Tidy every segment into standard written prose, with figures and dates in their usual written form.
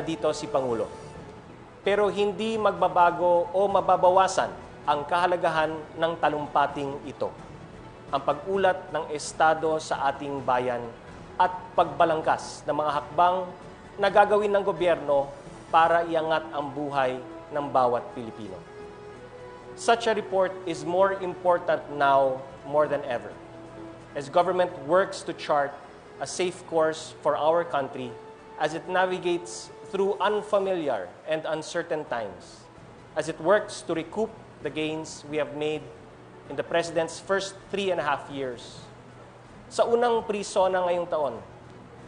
dito si Pangulo. Pero hindi magbabago o mababawasan ang kahalagahan ng talumpating ito. Ang pag-ulat ng Estado sa ating bayan at pagbalangkas ng mga hakbang na gagawin ng gobyerno para iangat ang buhay ng bawat Pilipino. Such a report is more important now more than ever, as government works to chart a safe course for our country as it navigates through unfamiliar and uncertain times, as it works to recoup the gains we have made in the President's first 3.5 years. Sa unang Pre-SONA ngayong taon,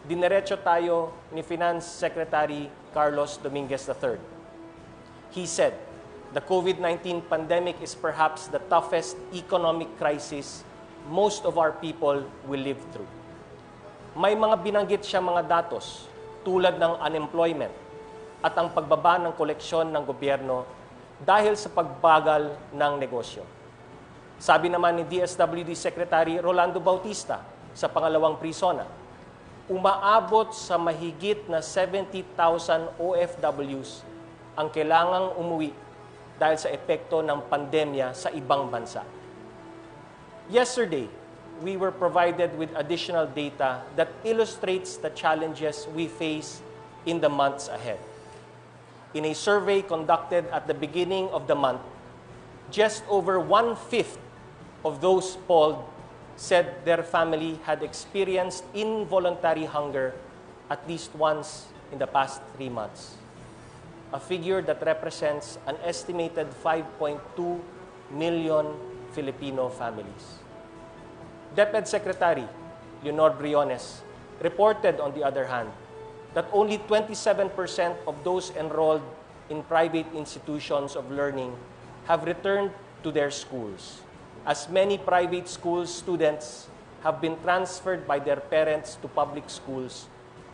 dinerecho tayo ni Finance Secretary Carlos Dominguez III. He said, the COVID-19 pandemic is perhaps the toughest economic crisis most of our people will live through. May mga binanggit siya mga datos tulad ng unemployment at ang pagbaba ng koleksyon ng gobyerno dahil sa pagbagal ng negosyo. Sabi naman ni DSWD Secretary Rolando Bautista sa pangalawang Pre-SONA, umaabot sa mahigit na 70,000 OFWs ang kailangang umuwi dahil sa epekto ng pandemya sa ibang bansa. Yesterday, we were provided with additional data that illustrates the challenges we face in the months ahead. In a survey conducted at the beginning of the month, just over 1/5 of those polled said their family had experienced involuntary hunger at least once in the past 3 months. A figure that represents an estimated 5.2 million Filipino families. DepEd Secretary Leonor Briones reported, on the other hand, that only 27% of those enrolled in private institutions of learning have returned to their schools, as many private school students have been transferred by their parents to public schools,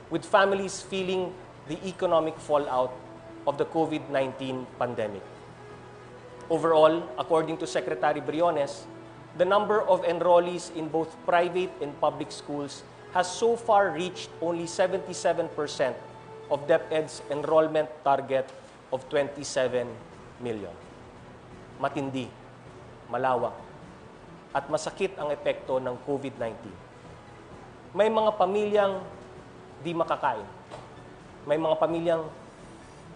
with families feeling the economic fallout of the COVID-19 pandemic. Overall, according to Secretary Briones, the number of enrollees in both private and public schools has so far reached only 77% of DepEd's enrollment target of 27 million. Matindi, malawak, at masakit ang epekto ng COVID-19. May mga pamilyang di makakain. May mga pamilyang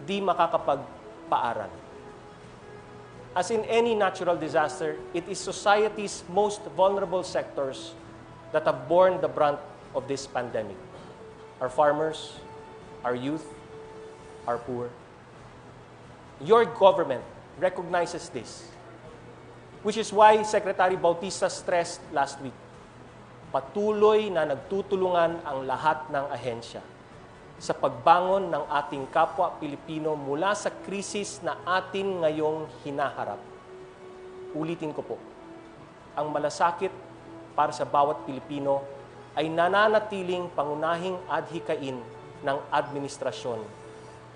di makakapagpaaral. As in any natural disaster, it is society's most vulnerable sectors that have borne the brunt of this pandemic. Our farmers, our youth, our poor. Your government recognizes this, which is why Secretary Bautista stressed last week, patuloy na nagtutulungan ang lahat ng ahensya sa pagbangon ng ating kapwa Pilipino mula sa krisis na atin ngayong hinaharap. Ulitin ko po, ang malasakit para sa bawat Pilipino ay nananatiling pangunahing adhikain ng administrasyon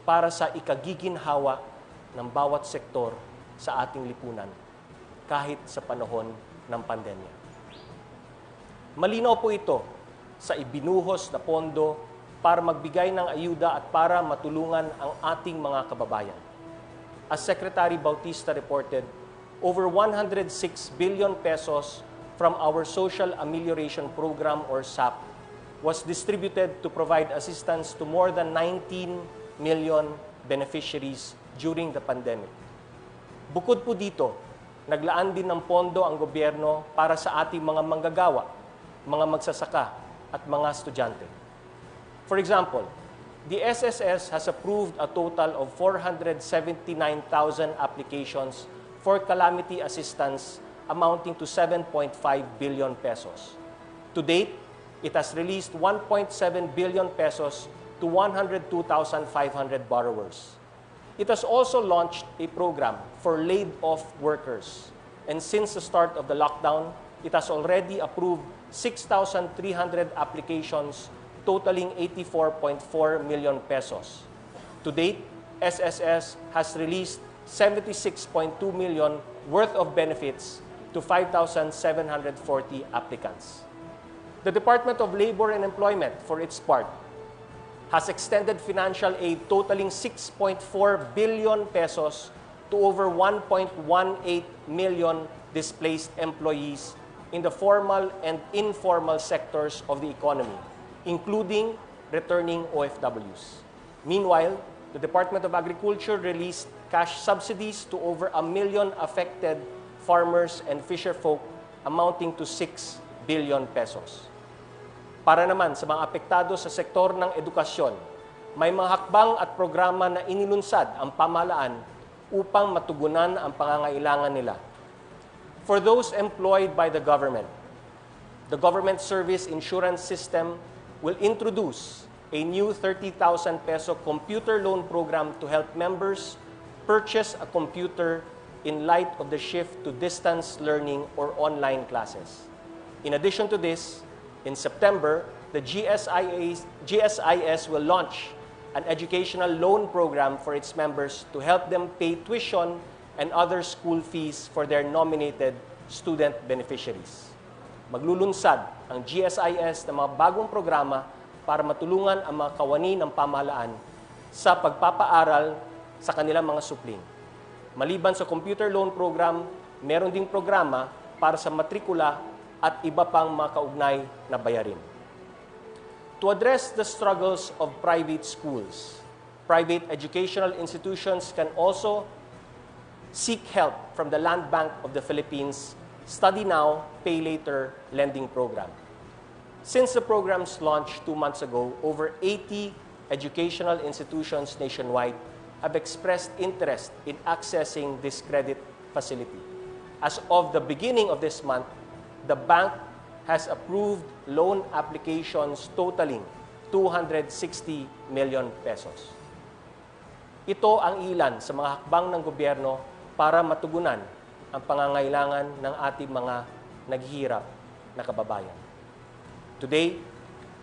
para sa ikagiginhawa ng bawat sektor sa ating lipunan, kahit sa panahon ng pandemya. Malinaw po ito sa ibinuhos na pondo para magbigay ng ayuda at para matulungan ang ating mga kababayan. As Secretary Bautista reported, over 106 billion pesos from our Social Amelioration Program or SAP was distributed to provide assistance to more than 19 million beneficiaries during the pandemic. Bukod po dito, naglaan din ng pondo ang gobyerno para sa ating mga manggagawa, mga magsasaka at mga estudyante. For example, the SSS has approved a total of 479,000 applications for calamity assistance amounting to 7.5 billion pesos. To date, it has released 1.7 billion pesos to 102,500 borrowers. It has also launched a program for laid-off workers. And since the start of the lockdown, it has already approved 6,300 applications totaling 84.4 million pesos. To date, SSS has released 76.2 million worth of benefits to 5,740 applicants. The Department of Labor and Employment, for its part, has extended financial aid totaling 6.4 billion pesos to over 1.18 million displaced employees in the formal and informal sectors of the economy, including returning OFWs. Meanwhile, the Department of Agriculture released cash subsidies to over 1 million affected farmers and fisherfolk amounting to 6 billion pesos. Para naman sa mga apektado sa sektor ng edukasyon, may mga hakbang at programa na inilunsad ang pamahalaan upang matugunan ang pangangailangan nila. For those employed by the Government Service Insurance System will introduce a new 30,000 peso computer loan program to help members purchase a computer in light of the shift to distance learning or online classes. In addition to this, in September, the GSIS will launch an educational loan program for its members to help them pay tuition and other school fees for their nominated student beneficiaries. Maglulunsad ang GSIS ng mga bagong programa para matulungan ang mga kawani ng pamahalaan sa pagpapaaral sa kanilang mga supling. Maliban sa computer loan program, meron ding programa para sa matrikula at iba pang mga kaugnay na bayarin. To address the struggles of private schools, private educational institutions can also seek help from the Land Bank of the Philippines Study Now, Pay Later lending program. Since the program's launch 2 months ago, over 80 educational institutions nationwide have expressed interest in accessing this credit facility. As of the beginning of this month, the bank has approved loan applications totaling 260 million pesos. Ito ang ilan sa mga hakbang ng gobyerno para matugunan ang pangangailangan ng ating mga naghihirap na kababayan. Today,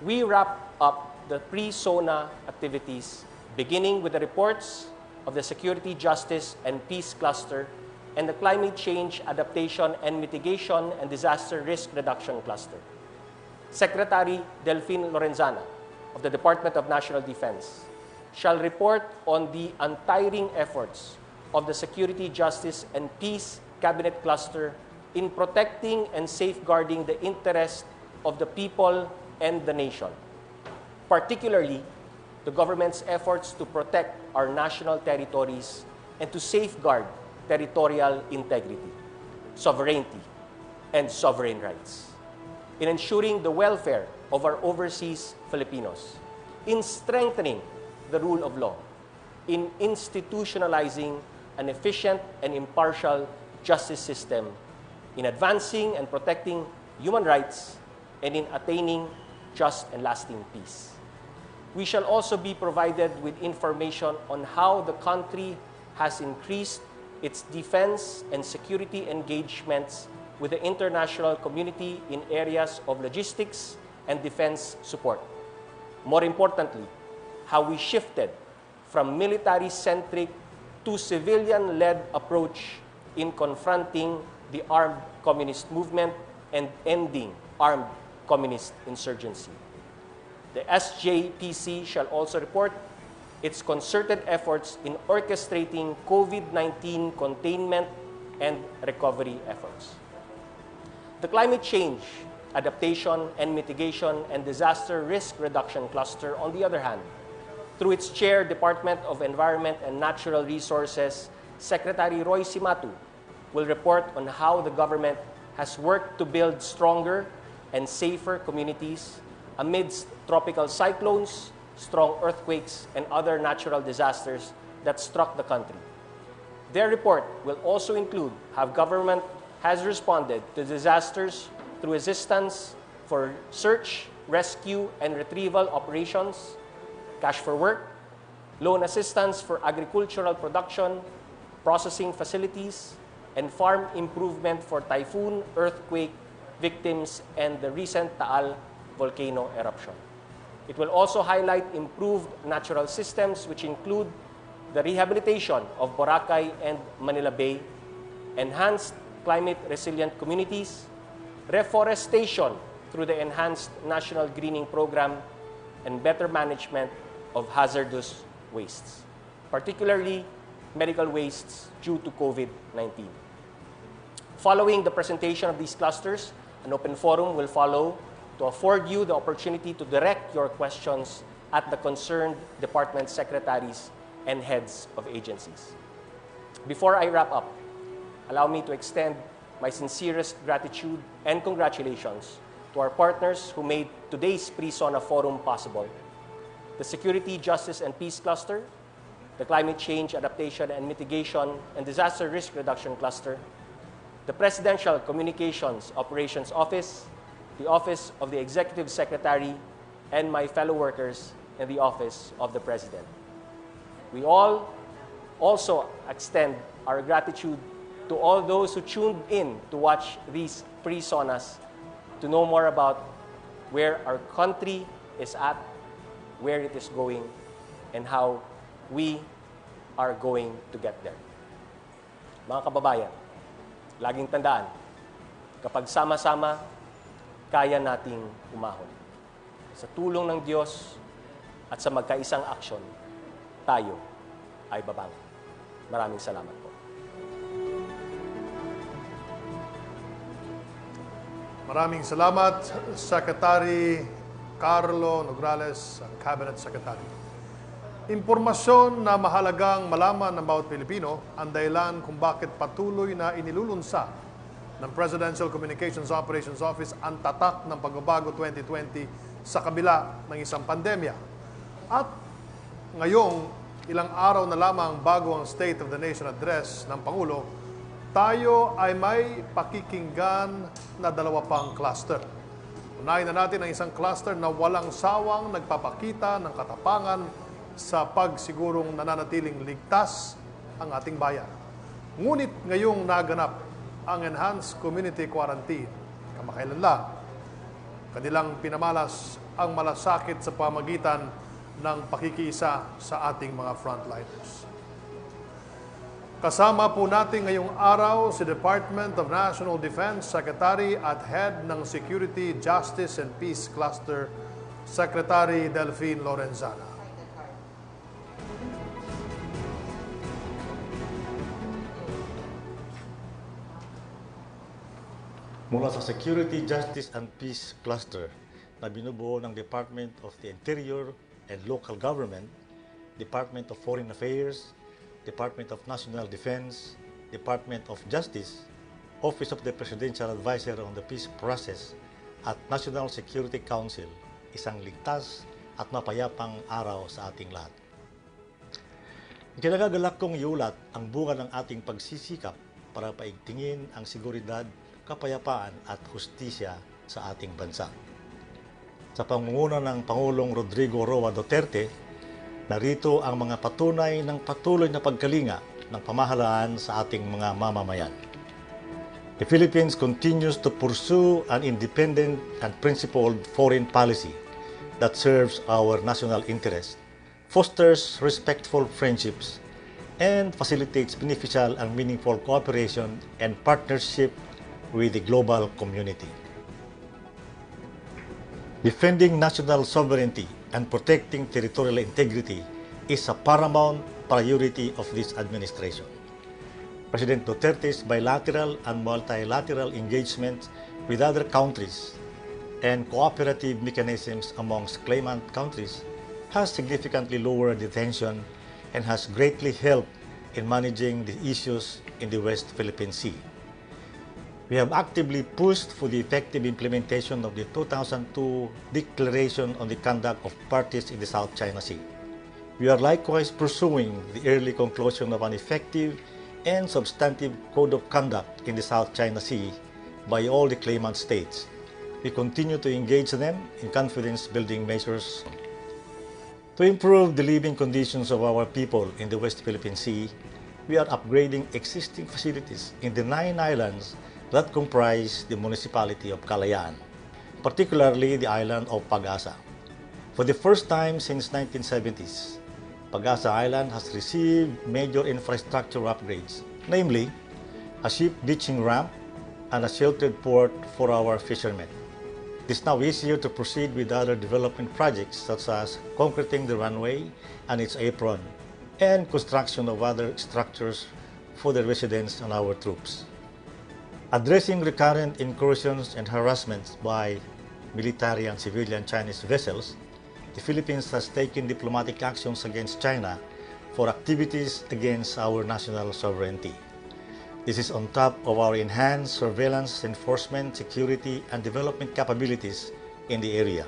we wrap up the pre-SONA activities, beginning with the reports of the Security, Justice, and Peace Cluster and the Climate Change, Adaptation, and Mitigation and Disaster Risk Reduction Cluster. Secretary Delphine Lorenzana of the Department of National Defense shall report on the untiring efforts of the Security, Justice, and Peace Cabinet Cluster in protecting and safeguarding the interests of the people and the nation, particularly the government's efforts to protect our national territories and to safeguard territorial integrity, sovereignty, and sovereign rights, in ensuring the welfare of our overseas Filipinos, in strengthening the rule of law, in institutionalizing an efficient and impartial justice system, in advancing and protecting human rights, and in attaining just and lasting peace. We shall also be provided with information on how the country has increased its defense and security engagements with the international community in areas of logistics and defense support. More importantly, how we shifted from military-centric to civilian-led approach in confronting the armed communist movement and ending armed communist insurgency. The SJPC shall also report its concerted efforts in orchestrating COVID-19 containment and recovery efforts. The Climate Change, Adaptation, and Mitigation and Disaster Risk Reduction Cluster, on the other hand, through its chair, Department of Environment and Natural Resources, Secretary Roy Simatu, will report on how the government has worked to build stronger and safer communities amidst tropical cyclones, strong earthquakes, and other natural disasters that struck the country. Their report will also include how government has responded to disasters through assistance for search, rescue, and retrieval operations, cash for work, loan assistance for agricultural production, processing facilities, and farm improvement for typhoon, earthquake victims, and the recent Taal volcano eruption. It will also highlight improved natural systems, which include the rehabilitation of Boracay and Manila Bay, enhanced climate-resilient communities, reforestation through the enhanced National Greening Program, and better management of hazardous wastes, particularly medical wastes due to COVID-19. Following the presentation of these clusters, an open forum will follow to afford you the opportunity to direct your questions at the concerned department secretaries and heads of agencies. Before I wrap up, allow me to extend my sincerest gratitude and congratulations to our partners who made today's Pre-SONA Forum possible: the Security, Justice, and Peace Cluster, the Climate Change, Adaptation, and Mitigation, and Disaster Risk Reduction Cluster, the Presidential Communications Operations Office, the Office of the Executive Secretary, and my fellow workers in the Office of the President. We all also extend our gratitude to all those who tuned in to watch these pre-sonas to know more about where our country is at, where it is going, and how we are going to get there. Mga kababayan, laging tandaan, kapag sama-sama, kaya nating umahon. Sa tulong ng Diyos at sa magkaisang aksyon, tayo ay babangon. Maraming salamat po. Maraming salamat, Secretary Carlo Nograles, ang Cabinet Secretary. Impormasyon na mahalagang malaman ng bawat Pilipino ang dahilan kung bakit patuloy na inilulunsa ng Presidential Communications Operations Office ang tatak ng Pagbabago 2020 sa kabila ng isang pandemya. At ngayong ilang araw na lamang bago ang State of the Nation Address ng Pangulo, tayo ay may pakikinggan na dalawa pang cluster. Unahin na natin ang isang cluster na walang sawang nagpapakita ng katapangan sa pagsigurong nananatiling ligtas ang ating bayan. Ngunit ngayong naganap ang Enhanced Community Quarantine, kamakailan lang, kanilang pinamalas ang malasakit sa pamagitan ng pakikiisa sa ating mga frontliners. Kasama po natin ngayong araw si Department of National Defense Secretary at Head ng Security, Justice, and Peace Cluster, Secretary Delphine Lorenzana. Mula sa Security, Justice, and Peace Cluster na binubuo ng Department of the Interior and Local Government, Department of Foreign Affairs, Department of National Defense, Department of Justice, Office of the Presidential Advisor on the Peace Process, at National Security Council, isang ligtas at mapayapang araw sa ating lahat. Kinagagalak kong iulat ang bunga ng ating pagsisikap para paigtingin ang seguridad, kapayapaan at hustisya sa ating bansa. Sa pangunguna ng Pangulong Rodrigo Roa Duterte, narito ang mga patunay ng patuloy na pagkalinga ng pamahalaan sa ating mga mamamayan. The Philippines continues to pursue an independent and principled foreign policy that serves our national interest, fosters respectful friendships, and facilitates beneficial and meaningful cooperation and partnership with the global community. Defending national sovereignty and protecting territorial integrity is a paramount priority of this administration. President Duterte's bilateral and multilateral engagements with other countries and cooperative mechanisms amongst claimant countries has significantly lowered the tension and has greatly helped in managing the issues in the West Philippine Sea. We have actively pushed for the effective implementation of the 2002 Declaration on the Conduct of Parties in the South China Sea. We are likewise pursuing the early conclusion of an effective and substantive Code of Conduct in the South China Sea by all the claimant states. We continue to engage them in confidence-building measures. To improve the living conditions of our people in the West Philippine Sea, we are upgrading existing facilities in the 9 islands that comprise the municipality of Kalayaan, particularly the island of Pag-asa. For the first time since 1970s, Pag-asa Island has received major infrastructure upgrades, namely a ship beaching ramp and a sheltered port for our fishermen. It is now easier to proceed with other development projects such as concreting the runway and its apron and construction of other structures for the residents and our troops. Addressing recurrent incursions and harassments by military and civilian Chinese vessels, the Philippines has taken diplomatic actions against China for activities against our national sovereignty. This is on top of our enhanced surveillance, enforcement, security, and development capabilities in the area.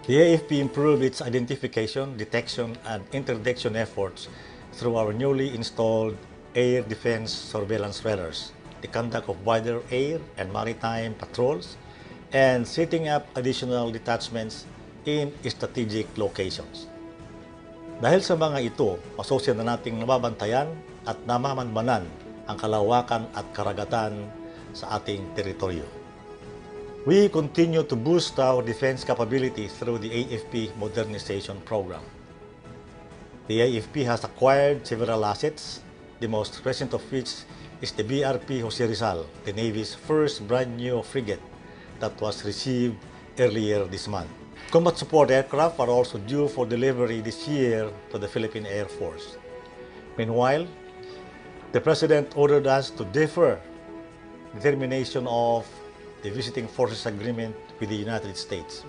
The AFP improved its identification, detection, and interdiction efforts through our newly installed air defense surveillance radars, the conduct of wider air and maritime patrols, and setting up additional detachments in strategic locations. Dahil sa mga ito, masosya na nating nababantayan at namamanmanan ang kalawakan at karagatan sa ating teritoryo. We continue to boost our defense capability through the AFP Modernization Program. The AFP has acquired several assets, the most recent of which is the BRP Jose Rizal, the Navy's first brand new frigate that was received earlier this month. Combat support aircraft are also due for delivery this year to the Philippine Air Force. Meanwhile, the President ordered us to defer the termination of the Visiting Forces Agreement with the United States.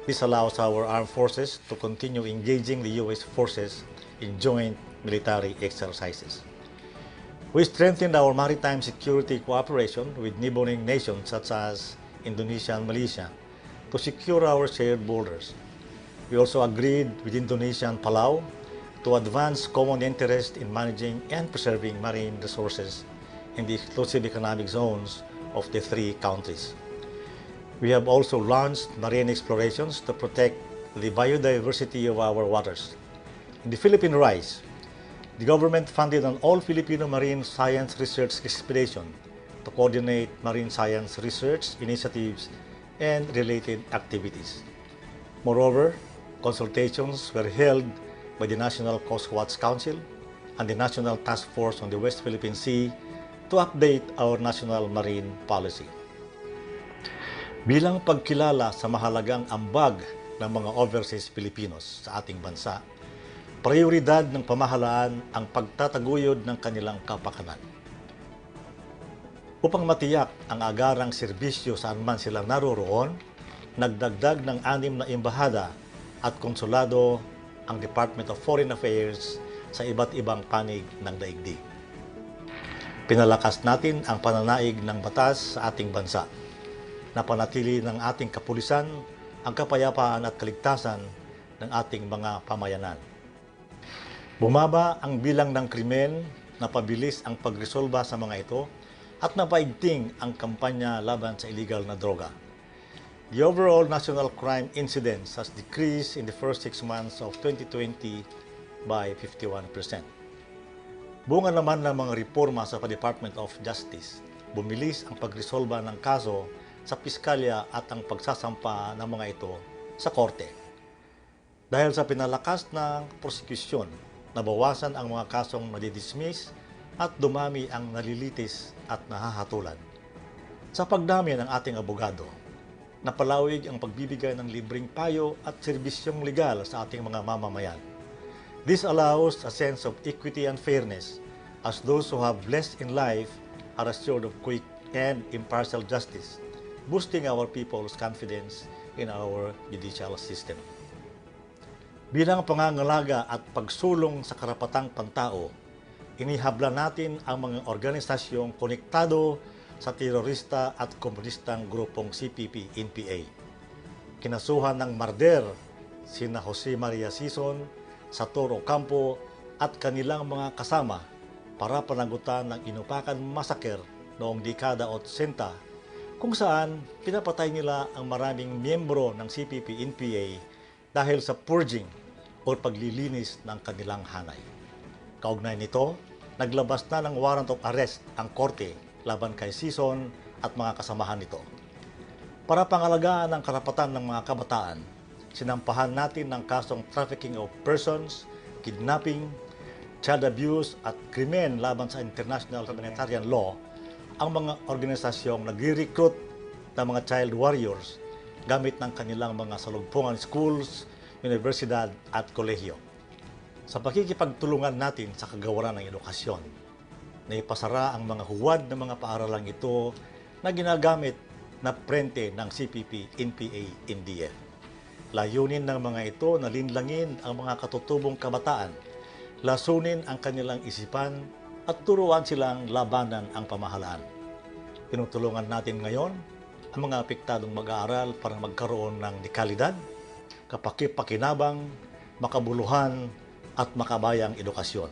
This allows our armed forces to continue engaging the U.S. forces in joint military exercises. We strengthened our maritime security cooperation with neighboring nations such as Indonesia and Malaysia to secure our shared borders. We also agreed with Indonesia and Palau to advance common interest in managing and preserving marine resources in the exclusive economic zones of the three countries. We have also launched marine explorations to protect the biodiversity of our waters. In the Philippine Rise, the government funded an all-Filipino marine science research expedition to coordinate marine science research initiatives and related activities. Moreover, consultations were held by the National Coast Watch Council and the National Task Force on the West Philippine Sea to update our national marine policy. Bilang pagkilala sa mahalagang ambag ng mga overseas Filipinos sa ating bansa, prioridad ng pamahalaan ang pagtataguyod ng kanilang kapakanan. Upang matiyak ang agarang serbisyo saan man sila naroroon, nagdagdag ng 6 na embahada at konsulado ang Department of Foreign Affairs sa iba't ibang panig ng daigdig. Pinalakas natin ang pananaig ng batas sa ating bansa. Napanatili ng ating kapulisan ang kapayapaan at kaligtasan ng ating mga pamayanan. Bumaba ang bilang ng krimen, napabilis ang pagresolba sa mga ito, at napaigting ang kampanya laban sa illegal na droga. The overall national crime incidence has decreased in the first 6 months of 2020 by 51%. Bunga naman ng mga reforma sa Department of Justice, bumilis ang pagresolba ng kaso sa piskalya at ang pagsasampa ng mga ito sa korte. Dahil sa pinalakas ng prosekusyon, nabawasan ang mga kasong nadidismiss at dumami ang nalilitis at nahahatulan. Sa pagdami ng ating abogado, napalawig ang pagbibigay ng libreng payo at serbisyong legal sa ating mga mamamayan. This allows a sense of equity and fairness as those who have less in life are assured of quick and impartial justice, boosting our people's confidence in our judicial system. Bilang pangangalaga at pagsulong sa karapatang pantao, inihabla natin ang mga organisasyong konektado sa terorista at komunistang grupong CPP-NPA. Kinasuhan ng marder sina Jose Maria Sison, Saturo Campo at kanilang mga kasama para panagutan ng inupakan massacre noong dekada 80 kung saan pinapatay nila ang maraming miyembro ng CPP-NPA dahil sa purging o paglilinis ng kanilang hanay. Kaugnay nito, naglabas na ng warrant of arrest ang korte laban kay Sison at mga kasamahan nito. Para pangalagaan ang karapatan ng mga kabataan, sinampahan natin ng kasong trafficking of persons, kidnapping, child abuse at krimen laban sa international humanitarian law ang mga organisasyong nagre-recruit ng mga child warriors gamit ng kanilang mga salugpungan schools, universidad at kolehiyo. Sa pakikipagtulungan natin sa kagawaran ng edukasyon, naipasara ang mga huwad ng mga paaralang ito na ginagamit na prente ng CPP, NPA, NDF. Layunin ng mga ito na linlangin ang mga katutubong kabataan, lasunin ang kanilang isipan at turuan silang labanan ang pamahalaan. Tinutulungan natin ngayon ang mga apektadong mag-aaral para magkaroon ng dekalidad, kapaki-pakinabang, makabuluhan at makabayang edukasyon.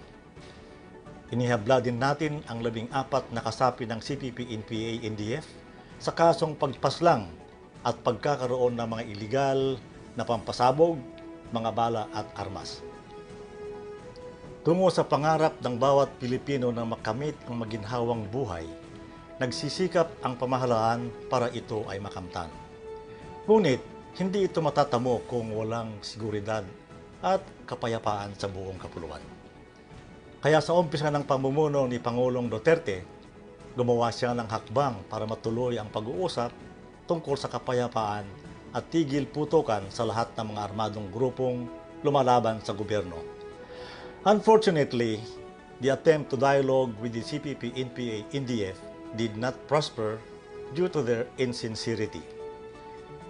Inihabla din natin ang 14 na kasapi ng CPP, NPA, NDF sa kasong pagpaslang at pagkakaroon ng mga iligal na pampasabog, mga bala at armas. Tungo sa pangarap ng bawat Pilipino na makamit ang maginhawang buhay, nagsisikap ang pamahalaan para ito ay makamtan. Ngunit, hindi ito matatamo kung walang seguridad at kapayapaan sa buong kapuluan. Kaya sa umpisa ng pamumuno ni Pangulong Duterte, gumawa siya ng hakbang para matuloy ang pag-uusap tungkol sa kapayapaan at tigil putukan sa lahat ng mga armadong grupong lumalaban sa gobyerno. Unfortunately, the attempt to dialogue with the CPP, NPA, NDF did not prosper due to their insincerity.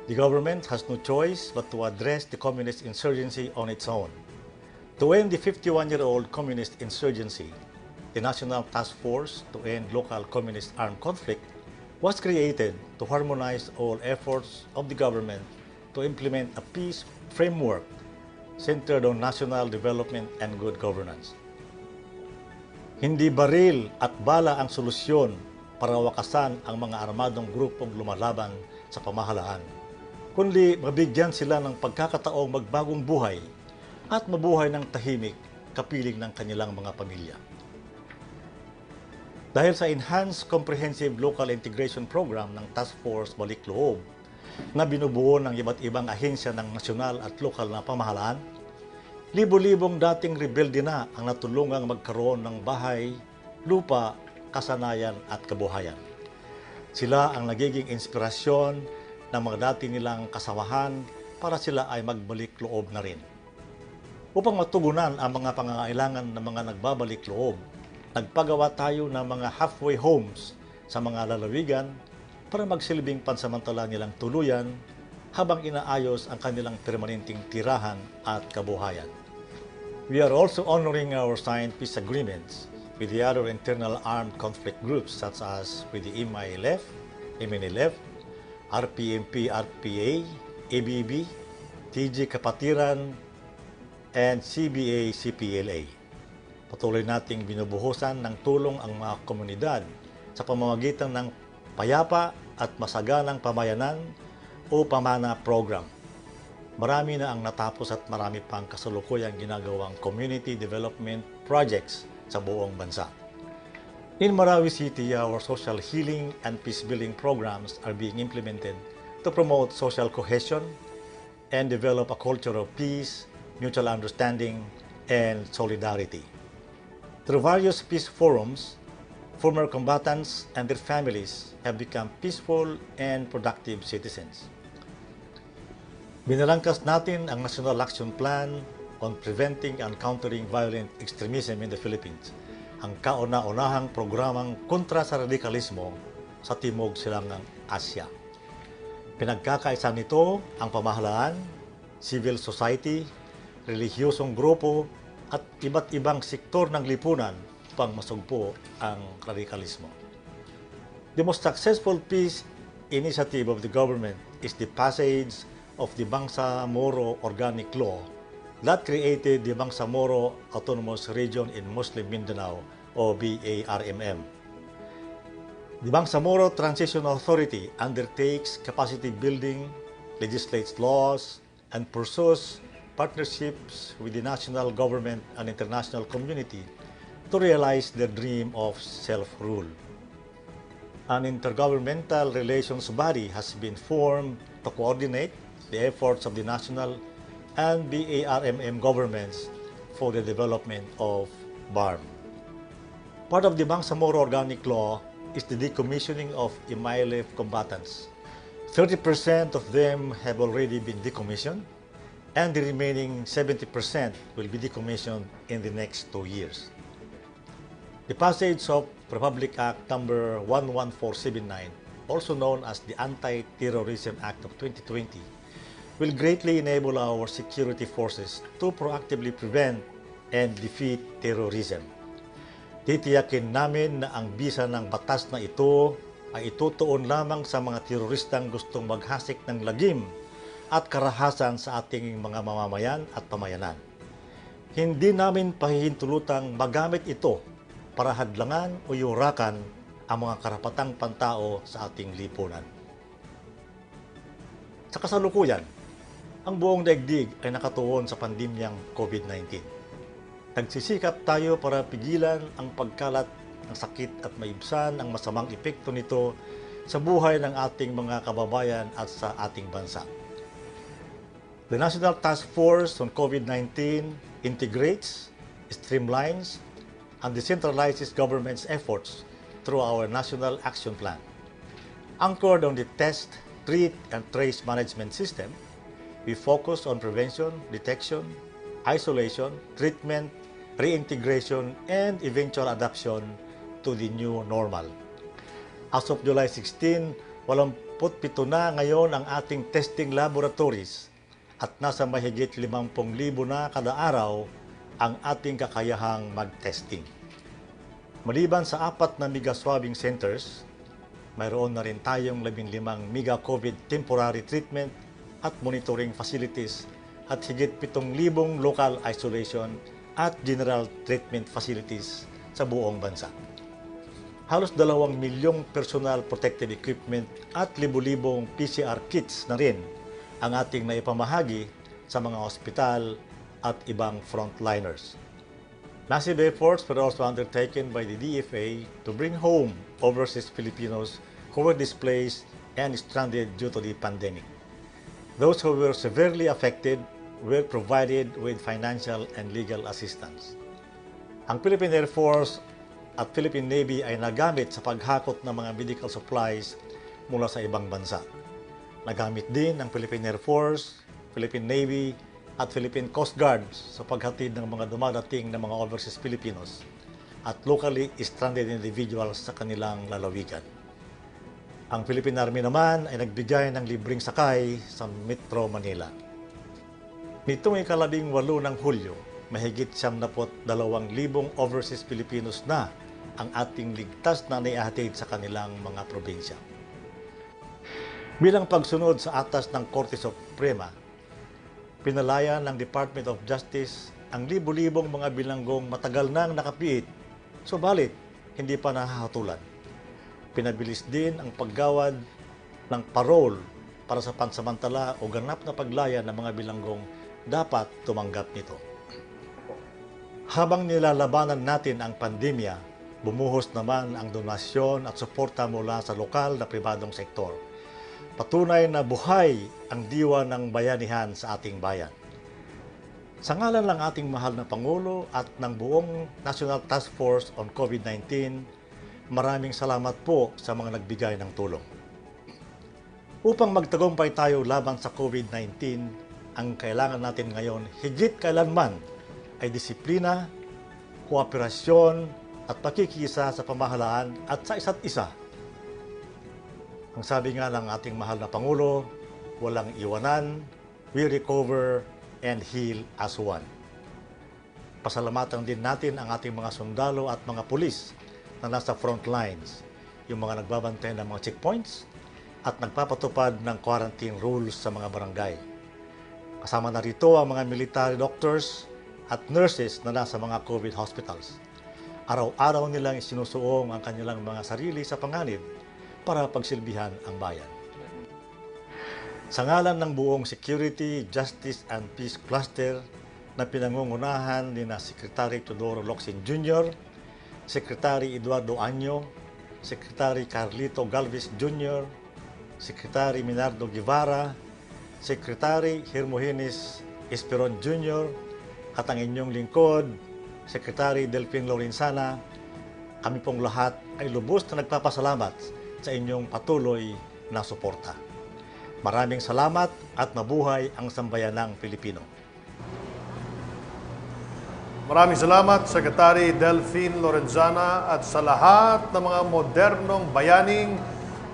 The government has no choice but to address the communist insurgency on its own. To end the 51-year-old communist insurgency, the National Task Force to End Local Communist Armed Conflict was created to harmonize all efforts of the government to implement a peace framework centered on national development and good governance. Hindi baril at bala ang solusyon para wakasan ang mga armadong grupong lumalaban sa pamahalaan, kundi mabigyan sila ng pagkakataong magbagong buhay at mabuhay ng tahimik kapiling ng kanilang mga pamilya. Dahil sa Enhanced Comprehensive Local Integration Program ng Task Force Balik Loob na binubuo ng iba't ibang ahensya ng nasyonal at lokal na pamahalaan, libo-libong dating rebelde na ang natulungang magkaroon ng bahay, lupa, kasanayan at kabuhayan. Sila ang nagiging inspirasyon ng mga dati nilang kasamahan para sila ay magbalik loob na rin. Upang matugunan ang mga pangangailangan ng mga nagbabalik loob, nagpagawa tayo ng mga halfway homes sa mga lalawigan para magsilbing pansamantala nilang tuluyan habang inaayos ang kanilang permanenteng tirahan at kabuhayan. We are also honoring our signed peace agreements with the other internal armed conflict groups such as with the MILF, MNLF, RPMP, RPA, ABB, TG Kapatiran, and CBA, CPLA. Patuloy nating binubuhusan ng tulong ang mga komunidad sa pamamagitan ng payapa at masaganang pamayanan o pamana program. Marami na ang natapos at marami pang kasalukuyang ginagawang community development projects sa buong bansa. In Marawi City, our social healing and peace-building programs are being implemented to promote social cohesion and develop a culture of peace, mutual understanding, and solidarity. Through various peace forums, former combatants and their families have become peaceful and productive citizens. Binalangkas natin ang National Action Plan on Preventing and Countering Violent Extremism in the Philippines, ang kauna-unahang programang kontra sa radikalismo sa Timog Silangang Asya. Pinagkakaisa nito ang pamahalaan, civil society, relihiyosong grupo at iba't ibang sektor ng lipunan upang masugpo ang radikalismo. The most successful peace initiative of the government is the passage of the Bangsamoro Organic Law that created the Bangsamoro Autonomous Region in Muslim Mindanao o BARMM. The Bangsamoro Transitional Authority undertakes capacity building, legislates laws, and pursues partnerships with the national government and international community to realize their dream of self-rule. An intergovernmental relations body has been formed to coordinate the efforts of the national and BARMM governments for the development of BARM. Part of the Bangsamoro Organic Law is the decommissioning of MILF combatants. 30% of them have already been decommissioned, and the remaining 70% will be decommissioned in the next 2 years. The passage of Republic Act number 11479, also known as the Anti-Terrorism Act of 2020, will greatly enable our security forces to proactively prevent and defeat terrorism. Titiyakin namin na ang bisa ng batas na ito ay itutuon lamang sa mga teroristang gustong maghasik ng lagim at karahasan sa ating mga mamamayan at pamayanan. Hindi namin pahihintulutang magamit ito para hadlangan o yurakan ang mga karapatang pantao sa ating lipunan. Sa kasalukuyan, ang buong daigdig ay nakatuon sa pandemyang COVID-19. Nagsisikap tayo para pigilan ang pagkalat ng sakit at maibsan ang masamang epekto nito sa buhay ng ating mga kababayan at sa ating bansa. The National Task Force on COVID-19 integrates, streamlines, and decentralizes government's efforts through our National Action Plan. Anchored on the test, treat, and trace management system, we focus on prevention, detection, isolation, treatment, reintegration, and eventual adaptation to the new normal. As of July 16, 87 na ngayon ang ating testing laboratories at nasa mahigit 50,000 na kada araw ang ating kakayahang mag-testing. Maliban sa 4 na mega swabbing centers, mayroon na rin tayong 15 mega COVID temporary treatment at monitoring facilities at higit 7,000 local isolation at general treatment facilities sa buong bansa. Halos 2 milyong personal protective equipment at libu-libong PCR kits na rin ang ating naipamahagi sa mga ospital at ibang frontliners. Massive efforts were also undertaken by the DFA to bring home overseas Filipinos who were displaced and stranded due to the pandemic. Those who were severely affected were provided with financial and legal assistance. Ang Philippine Air Force at Philippine Navy ay nagamit sa paghakot ng mga medical supplies mula sa ibang bansa. Nagamit din ng Philippine Air Force, Philippine Navy, at Philippine Coast Guard sa paghatid ng mga dumadating na mga overseas Filipinos at locally stranded individuals sa kanilang lalawigan. Ang Philippine Army naman ay nagbigay ng libreng sakay sa Metro Manila. Nitong ika-18 ng Hulyo, mahigit 72,000 overseas Filipinos na ang ating ligtas na naihatid sa kanilang mga probinsya. Bilang pagsunod sa atas ng Korte Suprema, pinalaya ng Department of Justice ang libu-libong mga bilanggong matagal nang nakapiit, subalit hindi pa nahahatulan. Pinabilis din ang paggawad ng parole para sa pansamantala o ganap na paglaya ng mga bilanggong dapat tumanggap nito. Habang nilalabanan natin ang pandemya, bumuhos naman ang donasyon at suporta mula sa lokal na pribadong sektor. Patunay na buhay ang diwa ng bayanihan sa ating bayan. Sa ngalan ng ating mahal na Pangulo at ng buong National Task Force on COVID-19, maraming salamat po sa mga nagbigay ng tulong. Upang magtagumpay tayo laban sa COVID-19, ang kailangan natin ngayon higit kailanman ay disiplina, kooperasyon at pakikisa sa pamahalaan at sa isa't isa. Ang sabi nga ng ating mahal na Pangulo, walang iwanan, we recover and heal as one. Pasalamatan din natin ang ating mga sundalo at mga pulis na nasa front lines, yung mga nagbabantay ng mga checkpoints at nagpapatupad ng quarantine rules sa mga barangay. Kasama na rito ang mga military doctors at nurses na nasa mga COVID hospitals. Araw-araw nilang isinusuong ang kanilang mga sarili sa panganib para pagsilbihan ang bayan. Sa ngalan ng buong Security, Justice and Peace Cluster na pinangungunahan ni na Secretary Teodoro Locsin Jr., Secretary Eduardo Año, Secretary Carlito Galvez Jr., Secretary Minardo Guevara, Secretary Hermogenes Esperon Jr., at ang inyong lingkod, Secretary Delphine Lorenzana, kami pong lahat ay lubos na nagpapasalamat sa inyong patuloy na suporta. Maraming salamat at mabuhay ang sambayanang Pilipino. Maraming salamat, Secretary Delphine Lorenzana, at sa lahat ng mga modernong bayaning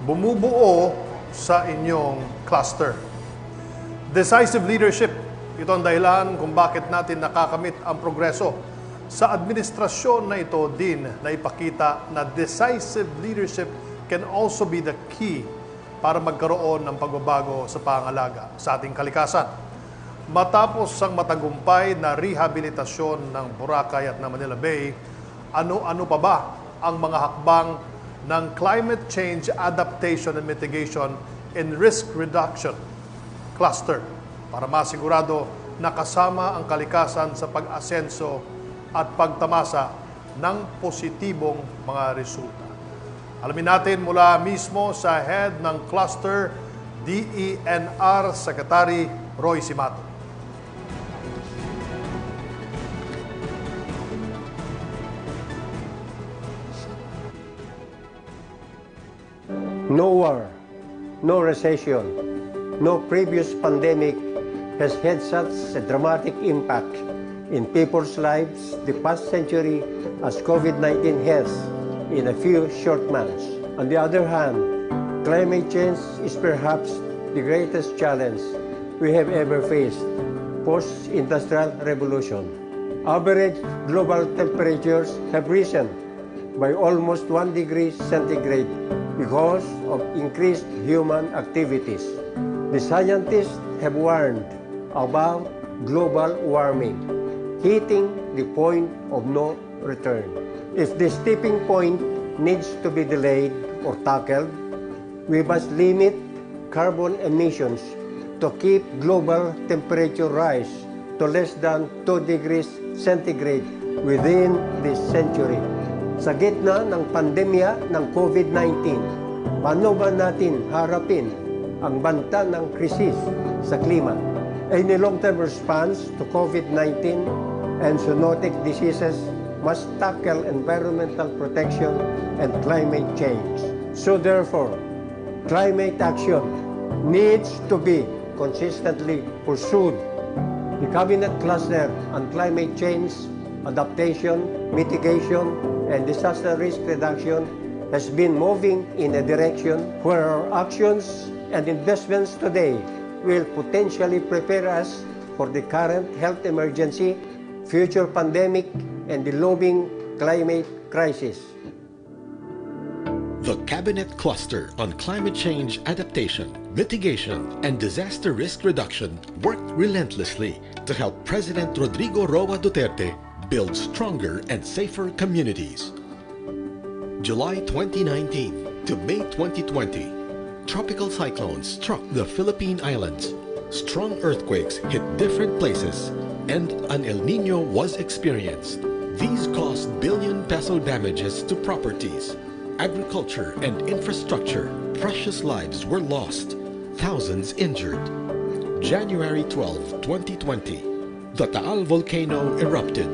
bumubuo sa inyong cluster. Decisive leadership, ito ang dahilan kung bakit natin nakakamit ang progreso. Sa administrasyon na ito din na ipakita na decisive leadership can also be the key para magkaroon ng pagbabago sa pangalaga sa ating kalikasan. Matapos ang matagumpay na rehabilitasyon ng Boracay at ng Manila Bay, ano-ano pa ba ang mga hakbang ng Climate Change Adaptation and Mitigation and Risk Reduction Cluster para masigurado na kasama ang kalikasan sa pag-asenso at pagtamasa ng positibong mga resulta. Alamin natin mula mismo sa head ng cluster, DENR Secretary Roy Simato. No war, no recession, no previous pandemic has had such a dramatic impact in people's lives the past century as COVID-19 has in a few short months. On the other hand, climate change is perhaps the greatest challenge we have ever faced post-industrial revolution. Average global temperatures have risen by almost 1 degree centigrade because of increased human activities. The scientists have warned about global warming, hitting the point of no return. If this tipping point needs to be delayed or tackled, we must limit carbon emissions to keep global temperature rise to less than 2 degrees centigrade within this century. Sa gitna ng pandemya ng COVID-19, paano ba natin harapin ang banta ng krisis sa klima? Any long-term response to COVID-19 and zoonotic diseases must tackle environmental protection and climate change. So therefore, climate action needs to be consistently pursued. The Cabinet Cluster on Climate Change, Adaptation, Mitigation, and Disaster Risk Reduction has been moving in a direction where our actions and investments today will potentially prepare us for the current health emergency, future pandemic, and the looming climate crisis. The Cabinet Cluster on Climate Change Adaptation, Mitigation, and Disaster Risk Reduction worked relentlessly to help President Rodrigo Roa Duterte build stronger and safer communities. July 2019 to May 2020, tropical cyclones struck the Philippine Islands, strong earthquakes hit different places, and an El Nino was experienced. These caused billion-peso damages to properties, agriculture and infrastructure. Precious lives were lost, thousands injured. January 12, 2020, the Taal volcano erupted.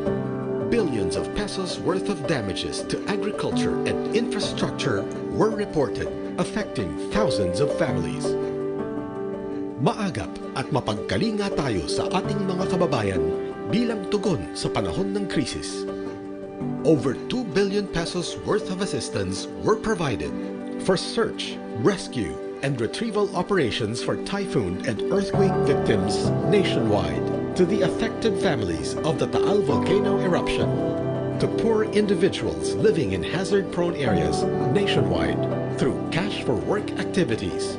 Billions of pesos worth of damages to agriculture and infrastructure were reported, affecting thousands of families. Maagap at mapagkalinga tayo sa ating mga kababayan bilang tugon sa panahon ng krisis. Over 2 billion pesos worth of assistance were provided for search, rescue, and retrieval operations for typhoon and earthquake victims nationwide, to the affected families of the Taal volcano eruption, to poor individuals living in hazard-prone areas nationwide through cash for work activities.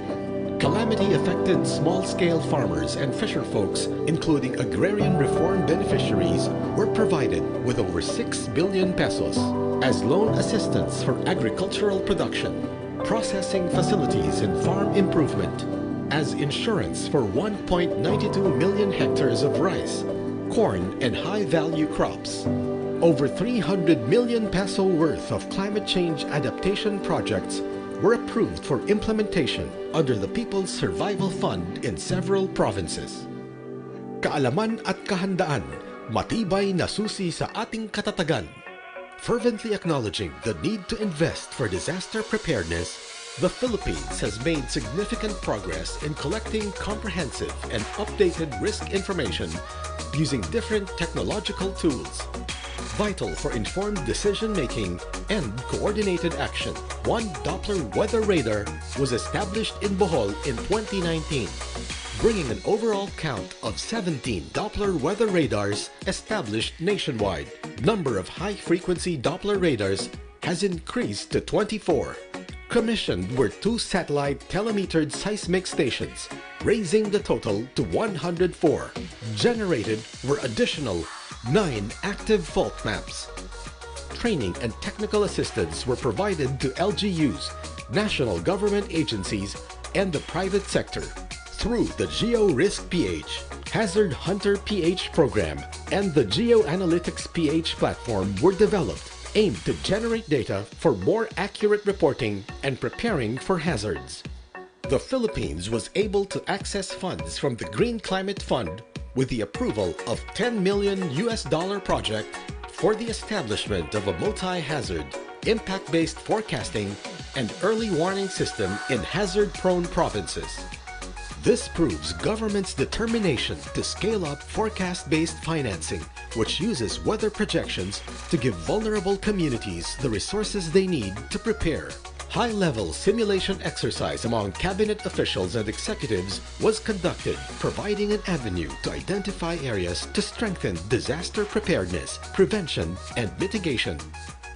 Calamity-affected small-scale farmers and fisherfolks, including agrarian reform beneficiaries, were provided with over 6 billion pesos as loan assistance for agricultural production, processing facilities and farm improvement, as insurance for 1.92 million hectares of rice, corn, and high-value crops. Over 300 million peso worth of climate change adaptation projects were approved for implementation under the People's Survival Fund in several provinces. Kaalaman at kahandaan, matibay na susi sa ating katatagan. Fervently acknowledging the need to invest for disaster preparedness, The Philippines has made significant progress in collecting comprehensive and updated risk information using different technological tools, vital for informed decision-making and coordinated action. One Doppler weather radar was established in Bohol in 2019, bringing an overall count of 17 Doppler weather radars established nationwide. Number of high-frequency Doppler radars has increased to 24. Commissioned were 2 satellite telemetered seismic stations, raising the total to 104. Generated were additional 9 active fault maps. Training and technical assistance were provided to LGUs, national government agencies, and the private sector through the GeoRisk PH, Hazard Hunter PH program, and the GeoAnalytics PH platform were developed, aimed to generate data for more accurate reporting and preparing for hazards. The Philippines was able to access funds from the Green Climate Fund with the approval of $10 million project for the establishment of a multi-hazard, impact-based forecasting and early warning system in hazard-prone provinces. This proves government's determination to scale up forecast-based financing, which uses weather projections to give vulnerable communities the resources they need to prepare. High-level simulation exercise among cabinet officials and executives was conducted, providing an avenue to identify areas to strengthen disaster preparedness, prevention, and mitigation.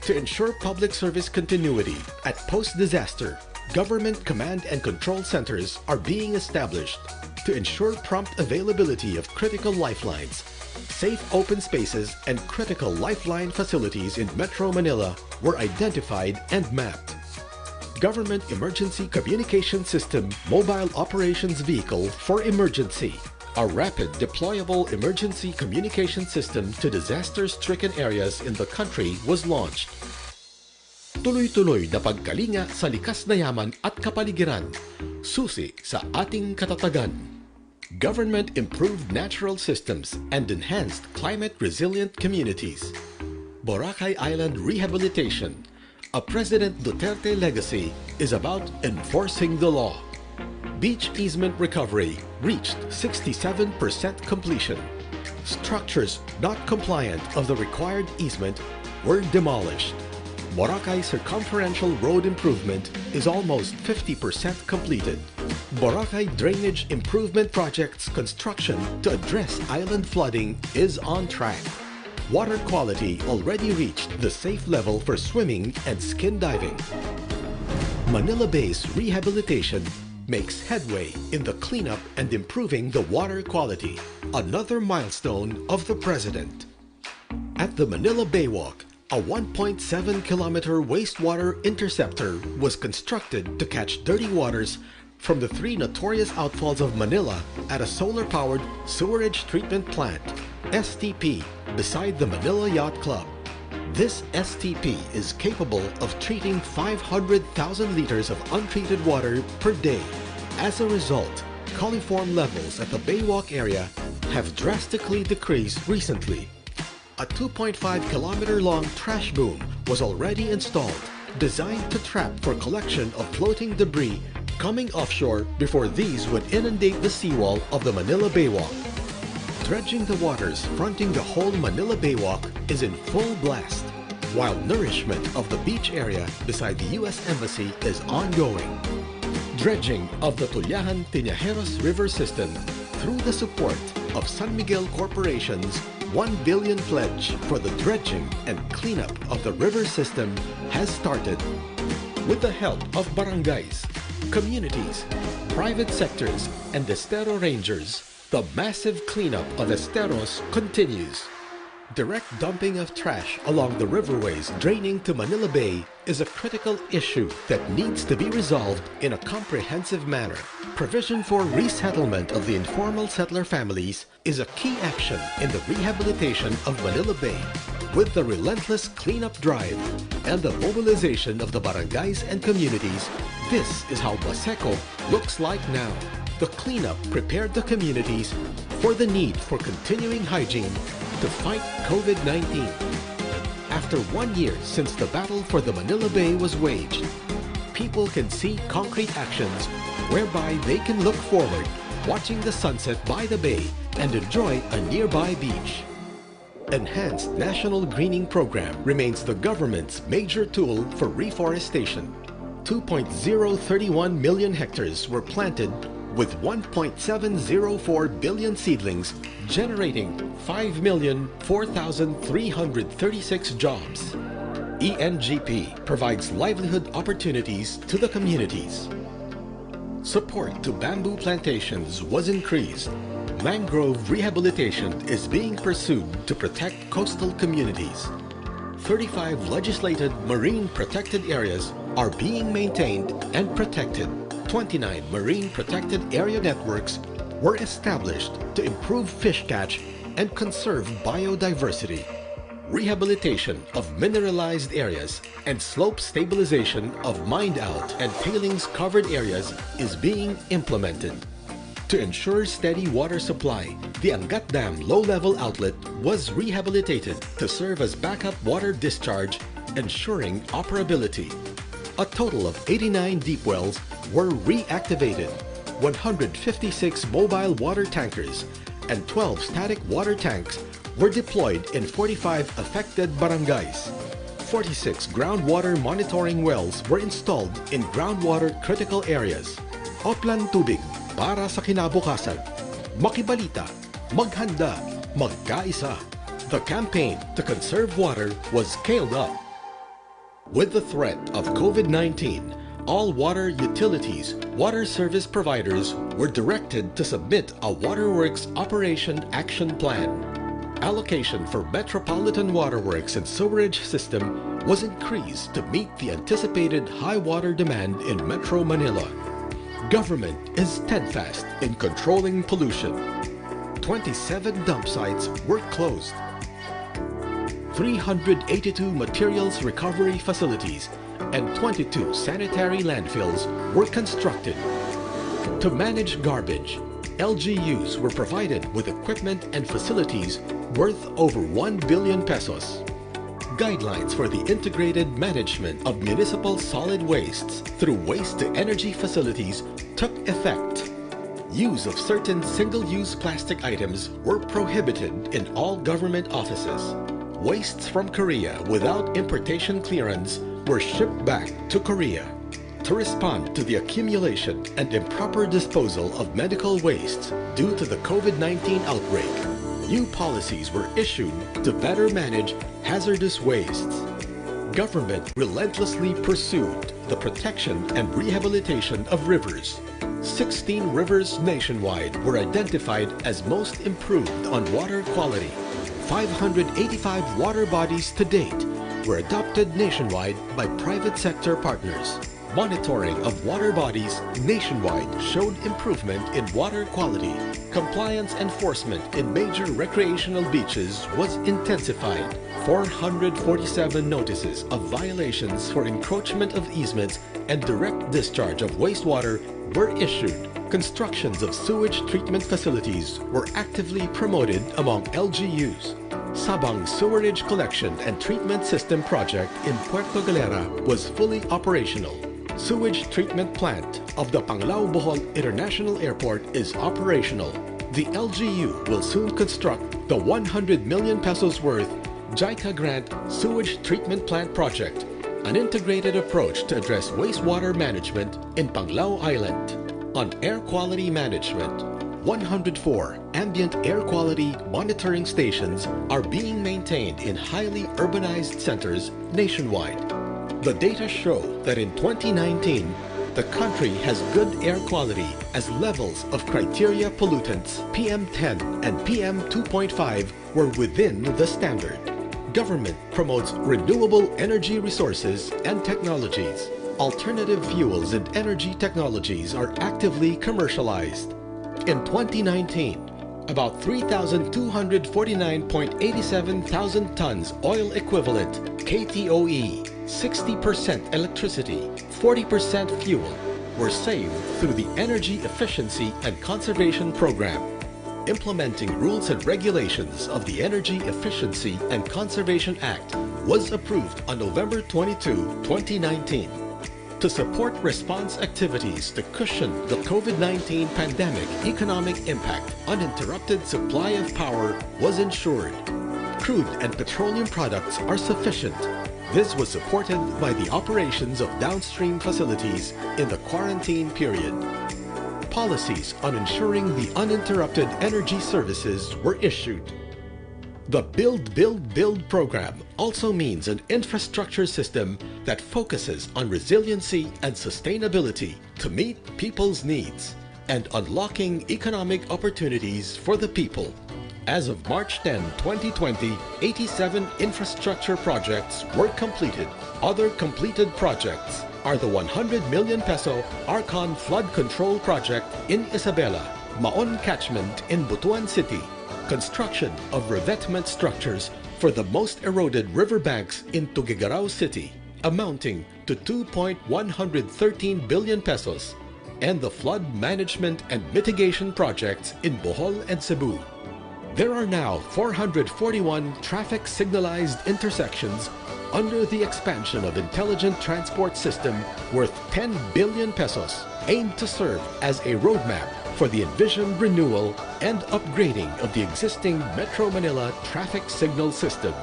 To ensure public service continuity at post-disaster, government command and control centers are being established to ensure prompt availability of critical lifelines. Safe open spaces and critical lifeline facilities in Metro Manila were identified and mapped. Government Emergency Communication System Mobile Operations Vehicle for Emergency, a rapid deployable emergency communication system to disaster-stricken areas in the country was launched. Tuloy-tuloy na pagkalinga sa likas na yaman at kapaligiran, susi sa ating katatagan. Government improved natural systems and enhanced climate-resilient communities. Boracay Island Rehabilitation, a President Duterte legacy, is about enforcing the law. Beach easement recovery reached 67% completion. Structures not compliant of the required easement were demolished. Boracay circumferential road improvement is almost 50% completed. Boracay Drainage Improvement Project's construction to address island flooding is on track. Water quality already reached the safe level for swimming and skin diving. Manila Bay's rehabilitation makes headway in the cleanup and improving the water quality, another milestone of the President. At the Manila Baywalk, a 1.7-kilometer wastewater interceptor was constructed to catch dirty waters from the 3 notorious outfalls of Manila at a solar-powered sewerage treatment plant, STP, beside the Manila Yacht Club. This STP is capable of treating 500,000 liters of untreated water per day. As a result, coliform levels at the Baywalk area have drastically decreased recently. A 2.5-kilometer-long trash boom was already installed, designed to trap for collection of floating debris coming offshore before these would inundate the seawall of the Manila Baywalk. Dredging the waters fronting the whole Manila Baywalk is in full blast, while nourishment of the beach area beside the U.S. Embassy is ongoing. Dredging of the Tullahan-Tinajeros River system through the support of San Miguel Corporation's 1 billion pledge for the dredging and cleanup of the river system has started. With the help of barangays, communities, private sectors, and estero rangers, the massive cleanup of esteros continues. Direct dumping of trash along the riverways draining to Manila Bay is a critical issue that needs to be resolved in a comprehensive manner. Provision for resettlement of the informal settler families is a key action in the rehabilitation of Manila Bay. With the relentless cleanup drive and the mobilization of the barangays and communities, this is how Baseco looks like now. The cleanup prepared the communities for the need for continuing hygiene to fight COVID-19. After 1 year since the battle for the Manila Bay was waged, people can see concrete actions whereby they can look forward, watching the sunset by the bay and enjoy a nearby beach. Enhanced National Greening Program remains the government's major tool for reforestation. 2.031 million hectares were planted with 1.704 billion seedlings, generating 5,004,336 jobs. ENGP provides livelihood opportunities to the communities. Support to bamboo plantations was increased. Mangrove rehabilitation is being pursued to protect coastal communities. 35 legislated marine protected areas are being maintained and protected. 29 marine protected area networks were established to improve fish catch and conserve biodiversity. Rehabilitation of mineralized areas and slope stabilization of mined-out and tailings-covered areas is being implemented. To ensure steady water supply, the Angat Dam low-level outlet was rehabilitated to serve as backup water discharge, ensuring operability. A total of 89 deep wells were reactivated, 156 mobile water tankers, and 12 static water tanks were deployed in 45 affected barangays. 46 groundwater monitoring wells were installed in groundwater critical areas. Oplan Tubig para sa kinabukasan. Makibalita, maghanda, magkaisa. The campaign to conserve water was scaled up. With the threat of COVID-19, all water utilities, water service providers were directed to submit a Waterworks Operation Action Plan. Allocation for Metropolitan Waterworks and Sewerage System was increased to meet the anticipated high water demand in Metro Manila. Government is steadfast in controlling pollution. 27 dump sites were closed. 382 materials recovery facilities and 22 sanitary landfills were constructed. To manage garbage, LGUs were provided with equipment and facilities worth over 1 billion pesos. Guidelines for the integrated management of municipal solid wastes through waste-to-energy facilities took effect. Use of certain single-use plastic items were prohibited in all government offices. Wastes from Korea without importation clearance were shipped back to Korea. To respond to the accumulation and improper disposal of medical wastes due to the COVID-19 outbreak, new policies were issued to better manage hazardous wastes. Government relentlessly pursued the protection and rehabilitation of rivers. 16 rivers nationwide were identified as most improved on water quality. 585 water bodies to date were adopted nationwide by private sector partners. Monitoring of water bodies nationwide showed improvement in water quality. Compliance enforcement in major recreational beaches was intensified. 447 notices of violations for encroachment of easements and direct discharge of wastewater were issued. Constructions of sewage treatment facilities were actively promoted among LGUs. Sabang Sewerage Collection and Treatment System Project in Puerto Galera was fully operational. Sewage treatment plant of the Panglao Bohol International Airport is operational. The LGU will soon construct the 100 million pesos worth JICA grant sewage treatment plant project, an integrated approach to address wastewater management in Panglao Island. On air quality management, 104 ambient air quality monitoring stations are being maintained in highly urbanized centers nationwide. The data show that in 2019, the country has good air quality as levels of criteria pollutants PM10 and PM2.5 were within the standard. Government promotes renewable energy resources and technologies. Alternative fuels and energy technologies are actively commercialized. In 2019, about 3,249.87 thousand tons oil equivalent, KTOE, 60% electricity, 40% fuel were saved through the Energy Efficiency and Conservation Program. Implementing rules and regulations of the Energy Efficiency and Conservation Act was approved on November 22, 2019. to support response activities to cushion the COVID-19 pandemic economic impact, uninterrupted supply of power was ensured. Crude and petroleum products are sufficient. This was supported by the operations of downstream facilities in the quarantine period. Policies on ensuring the uninterrupted energy services were issued. The Build, Build, Build program also means an infrastructure system that focuses on resiliency and sustainability to meet people's needs and unlocking economic opportunities for the people. As of March 10, 2020, 87 infrastructure projects were completed. Other completed projects are the 100 million peso Arcon Flood Control Project in Isabela, Maon Catchment in Butuan City, construction of revetment structures for the most eroded riverbanks in Tuguegarao City, amounting to 2.113 billion pesos, and the flood management and mitigation projects in Bohol and Cebu. There are now 441 traffic signalized intersections under the expansion of intelligent transport system worth 10 billion pesos, aimed to serve as a roadmap for the envisioned renewal and upgrading of the existing Metro Manila traffic signal system.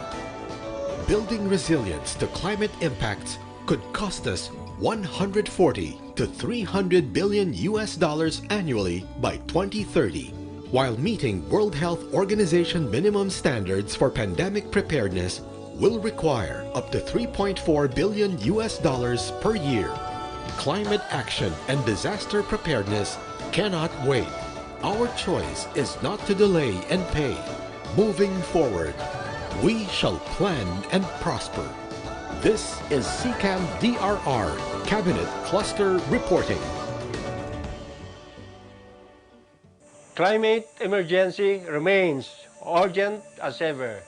Building resilience to climate impacts could cost us 140 to 300 billion US dollars annually by 2030. While meeting World Health Organization minimum standards for pandemic preparedness will require up to 3.4 billion US dollars per year. Climate action and disaster preparedness cannot wait. Our choice is not to delay and pay. Moving forward, we shall plan and prosper. This is CCAM DRR Cabinet Cluster Reporting. Climate emergency remains urgent as ever.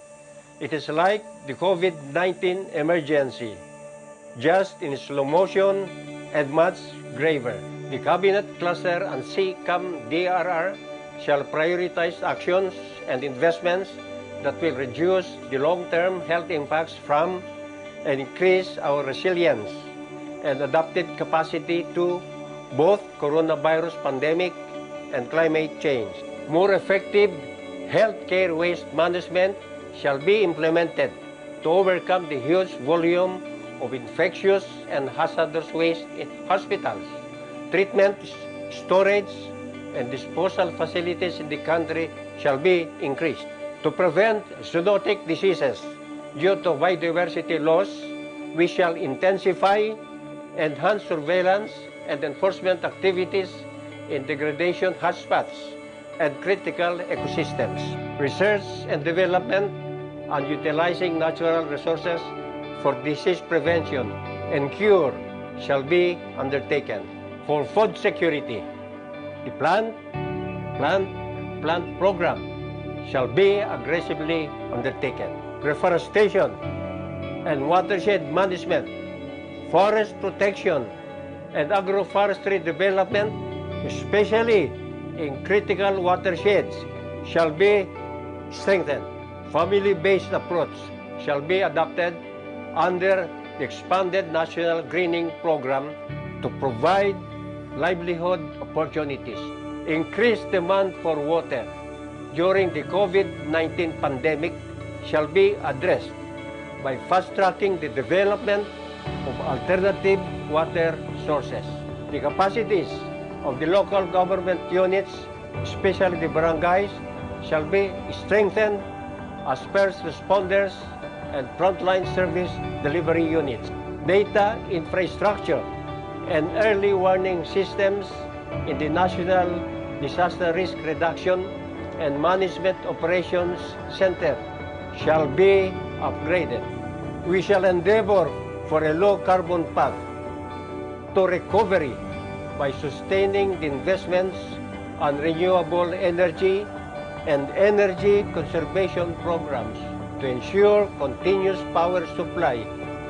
It is like the COVID-19 emergency, just in slow motion and much graver. The Cabinet Cluster and CCAM DRR shall prioritize actions and investments that will reduce the long-term health impacts from and increase our resilience and adaptive capacity to both coronavirus pandemic and climate change. More effective healthcare waste management shall be implemented to overcome the huge volume of infectious and hazardous waste in hospitals. Treatment, storage, and disposal facilities in the country shall be increased. To prevent zoonotic diseases due to biodiversity loss, we shall intensify, enhance surveillance and enforcement activities in degradation hotspots and critical ecosystems. Research and development on utilizing natural resources for disease prevention and cure shall be undertaken. For food security, the plant program shall be aggressively undertaken. Reforestation and watershed management, forest protection, and agroforestry development, especially in critical watersheds, shall be strengthened. Family-based approach shall be adopted under the expanded National Greening Program to provide livelihood opportunities. Increased demand for water during the COVID-19 pandemic shall be addressed by fast-tracking the development of alternative water sources. The capacities of the local government units, especially the barangays, shall be strengthened as first responders and frontline service delivery units. Data infrastructure and early warning systems in the National Disaster Risk Reduction and Management Operations Center shall be upgraded. We shall endeavor for a low-carbon path to recovery by sustaining the investments on renewable energy and energy conservation programs to ensure continuous power supply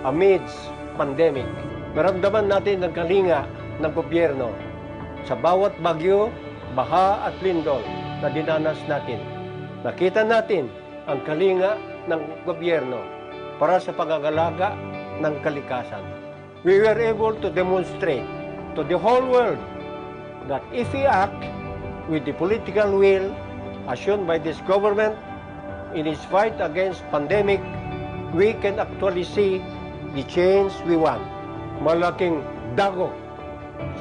amidst pandemic. Maramdaman natin ang kalinga ng gobyerno sa bawat bagyo, baha at lindol na dinanas natin. Nakita natin ang kalinga ng gobyerno para sa pangangalaga ng kalikasan. we were able to demonstrate to the whole world that if we act with the political will as shown by this government in its fight against pandemic, we can actually see the change we want. Malaking dagok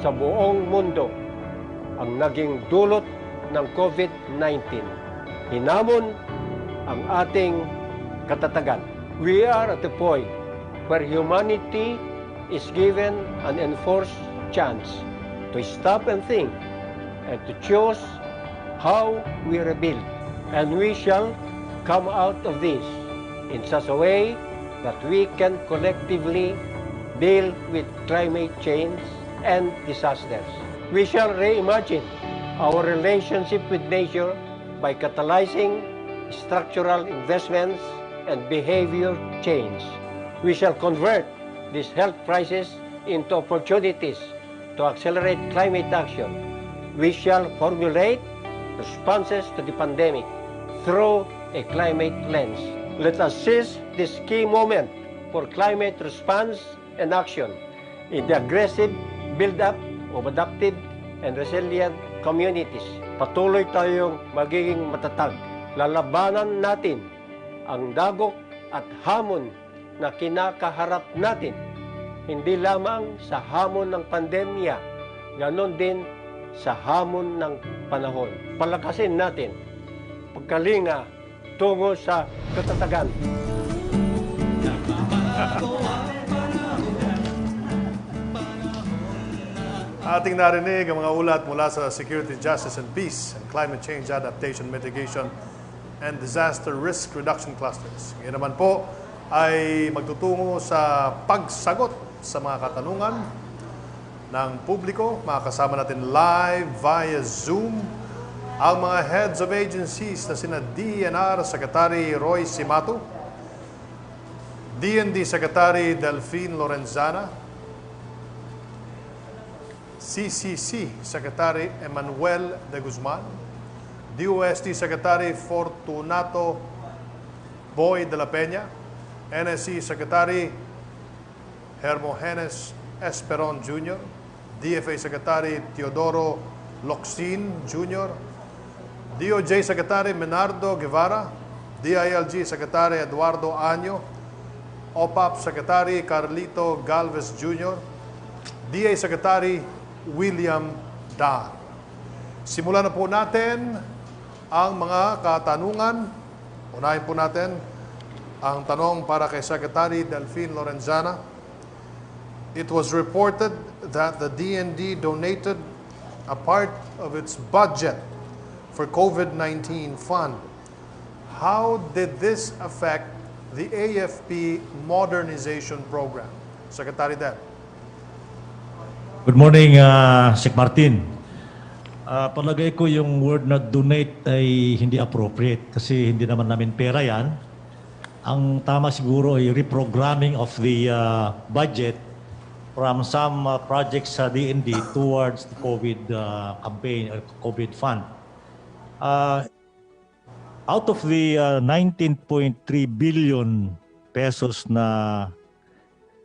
sa buong mundo ang naging dulot ng COVID-19. Hinamon ang ating katatagan. We are at the point where humanity is given an enforced chance to stop and think and to choose how we rebuild. And we shall come out of this in such a way that we can collectively deal with climate change and disasters. We shall reimagine our relationship with nature by catalyzing structural investments and behavior change. We shall convert this health crisis into opportunities to accelerate climate action. We shall formulate responses to the pandemic through a climate lens. Let us seize this key moment for climate response and action in the aggressive build-up of adaptive and resilient communities. Patuloy tayong magiging matatag. Lalabanan natin ang dagok at hamon na kinakaharap natin, hindi lamang sa hamon ng pandemya, ganon din sa hamon ng panahon. Palakasin natin pagkalinga tungo sa katatagan. Ating narinig ang mga ulat mula sa Security, Justice and Peace and Climate Change Adaptation, Mitigation and Disaster Risk Reduction Clusters. Ngayon naman po ay magtutungo sa pagsagot sa mga katanungan ng publiko. Makakasama natin live via Zoom ang mga heads of agencies na sina DENR Secretary Roy Simato, DND Secretary Delphine Lorenzana, CCC Secretary Emmanuel de Guzman, DOST Secretary Fortunato Boy de la Peña, NSC Secretary Hermogenes Esperon Jr., DFA Secretary Teodoro Locsin Jr., DOJ Secretary Menardo Guevara, DILG Secretary Eduardo Año, OPAP Secretary Carlito Galvez Jr., DA Secretary William Dar. Simulan na po natin ang mga katanungan. Unahin po natin ang tanong para kay Secretary Delphine Lorenzana. It was reported that the DND donated a part of its budget for COVID-19 fund. How did this affect the AFP modernization program? Secretary Del. Good morning, Sec Martin. Palagay ko yung word na donate ay hindi appropriate kasi hindi naman namin pera yan. Ang tama siguro ay reprogramming of the budget from some projects sa DND towards the COVID campaign or COVID fund. Out of the 19.3 billion pesos na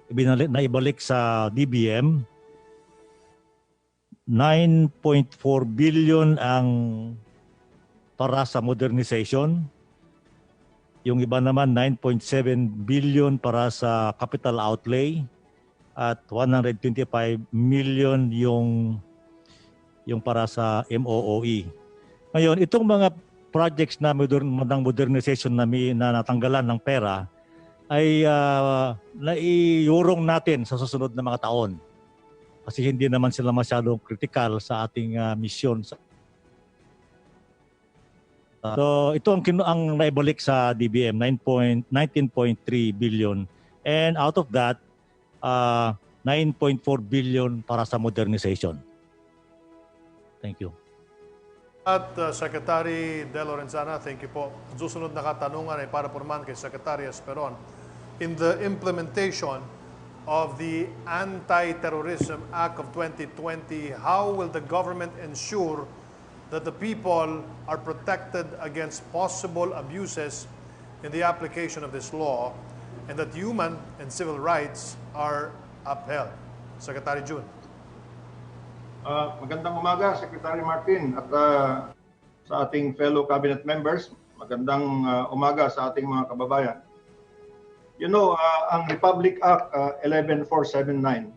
ibalik sa DBM, 9.4 billion ang para sa modernization. Yung iba naman 9.7 billion para sa capital outlay at 125 million yung para sa MOOE. Ngayon, itong mga projects na ng modernization na natanggalan ng pera ay naiurong natin sa susunod na mga taon. Kasi hindi naman sila masyadong critical sa ating mission. So ito ang naibalik sa DBM, 19.3 billion. And out of that, 9.4 billion para sa modernization. Thank you. At Secretary De Lorenzana, thank you po. Susunod na katanungan ay para po naman kay Secretary Esperon. In the implementation of the Anti-Terrorism Act of 2020, how will the government ensure that the people are protected against possible abuses in the application of this law and that human and civil rights are upheld. Secretary June. Magandang umaga, Secretary Martin, at sa ating fellow cabinet members. Magandang umaga sa ating mga kababayan. You know, ang Republic Act 11479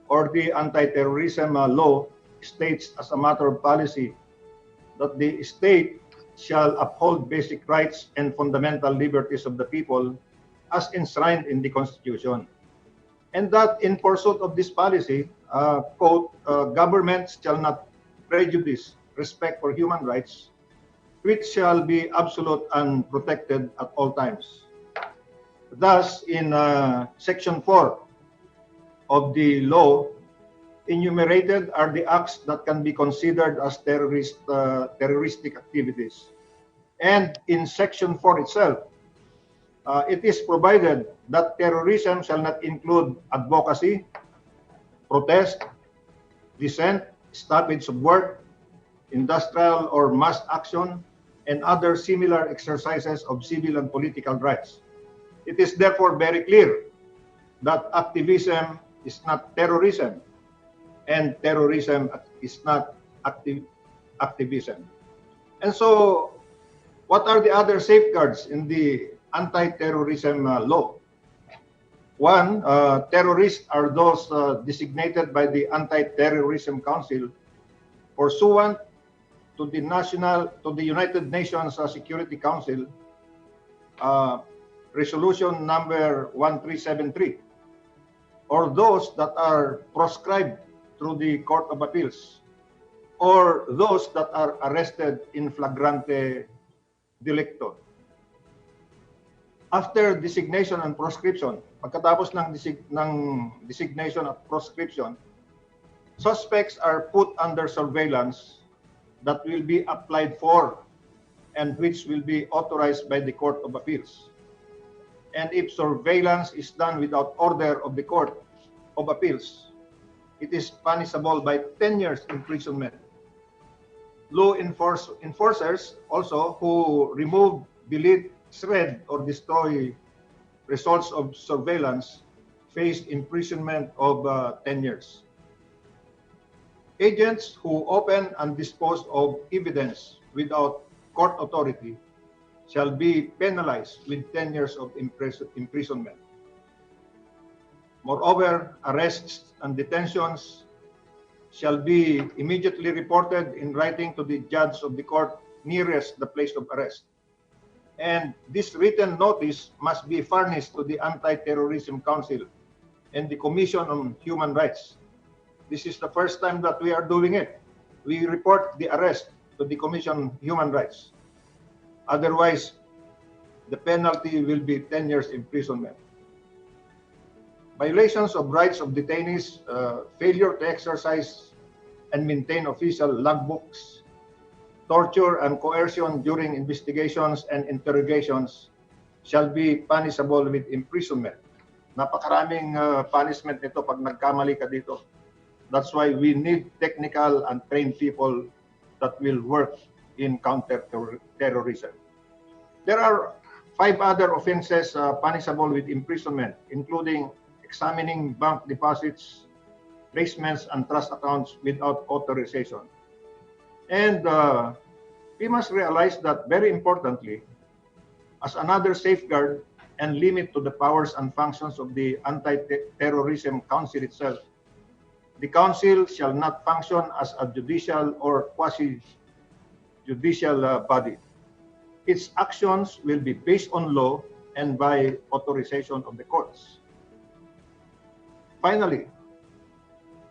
or the Anti-Terrorism Law states as a matter of policy that the state shall uphold basic rights and fundamental liberties of the people as enshrined in the Constitution. And that in pursuit of this policy, quote, governments shall not prejudice respect for human rights, which shall be absolute and protected at all times. Thus, in Section 4 of the law, enumerated are the acts that can be considered as terroristic activities. And in Section 4 itself, it is provided that terrorism shall not include advocacy, protest, dissent, stoppage of work, industrial or mass action, and other similar exercises of civil and political rights. It is therefore very clear that activism is not terrorism, and terrorism is not activism. And so, what are the other safeguards in the anti-terrorism law? One, terrorists are those designated by the Anti-Terrorism Council pursuant to the United Nations Security Council Resolution number 1373, or those that are proscribed through the Court of Appeals, or those that are arrested in flagrante delicto. After designation and proscription, pagkatapos ng designation at proscription, suspects are put under surveillance that will be applied for and which will be authorized by the Court of Appeals. And if surveillance is done without order of the Court of Appeals, it is punishable by 10 years imprisonment. Law enforcers also who remove, delete, shred, or destroy results of surveillance face imprisonment of 10 years. Agents who open and dispose of evidence without court authority shall be penalized with 10 years of imprisonment. Moreover, arrests and detentions shall be immediately reported in writing to the judge of the court nearest the place of arrest. And this written notice must be furnished to the Anti-Terrorism Council and the Commission on Human Rights. This is the first time that we are doing it. We report the arrest to the Commission on Human Rights. Otherwise, the penalty will be 10 years imprisonment. Violations of rights of detainees, failure to exercise and maintain official logbooks, torture and coercion during investigations and interrogations shall be punishable with imprisonment. Napakaraming punishment nito pag nagkamali ka dito. That's why we need technical and trained people that will work in counter-terrorism. There are 5 other offenses punishable with imprisonment, including examining bank deposits, placements, and trust accounts without authorization. And we must realize that, very importantly, as another safeguard and limit to the powers and functions of the Anti-Terrorism Council itself, the Council shall not function as a judicial or quasi-judicial body. Its actions will be based on law and by authorization of the courts. Finally,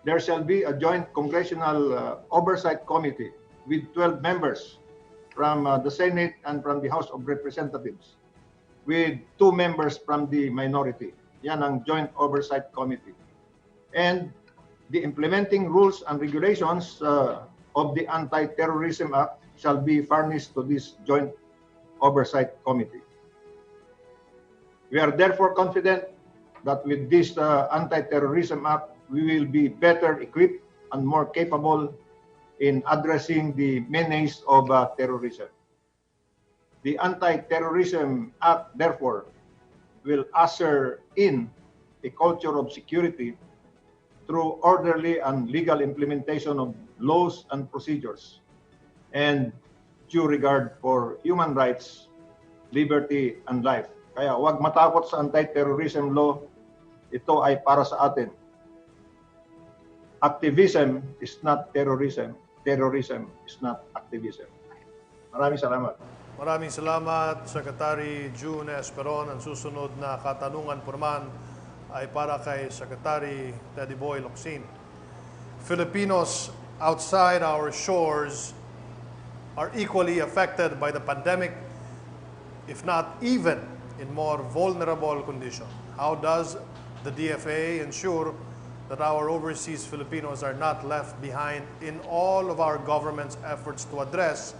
there shall be a joint Congressional Oversight Committee with 12 members from the Senate and from the House of Representatives, with 2 members from the minority. Yan ang Joint Oversight Committee. And the implementing rules and regulations of the Anti-Terrorism Act shall be furnished to this Joint Oversight Committee. We are therefore confident that with this Anti-Terrorism Act, we will be better equipped and more capable in addressing the menace of terrorism. The Anti-Terrorism Act, therefore, will usher in a culture of security through orderly and legal implementation of laws and procedures, and due regard for human rights, liberty, and life. Kaya huwag matakot sa anti-terrorism law. Ito ay para sa atin. Activism is not terrorism. Terrorism is not activism. Maraming salamat. Maraming salamat, Secretary June Esperon. Ang susunod na katanungan po naman ay para kay Secretary Teddy Boy Locsin. Filipinos outside our shores are equally affected by the pandemic, if not even in more vulnerable condition. How does the DFA ensure that our overseas Filipinos are not left behind in all of our government's efforts to address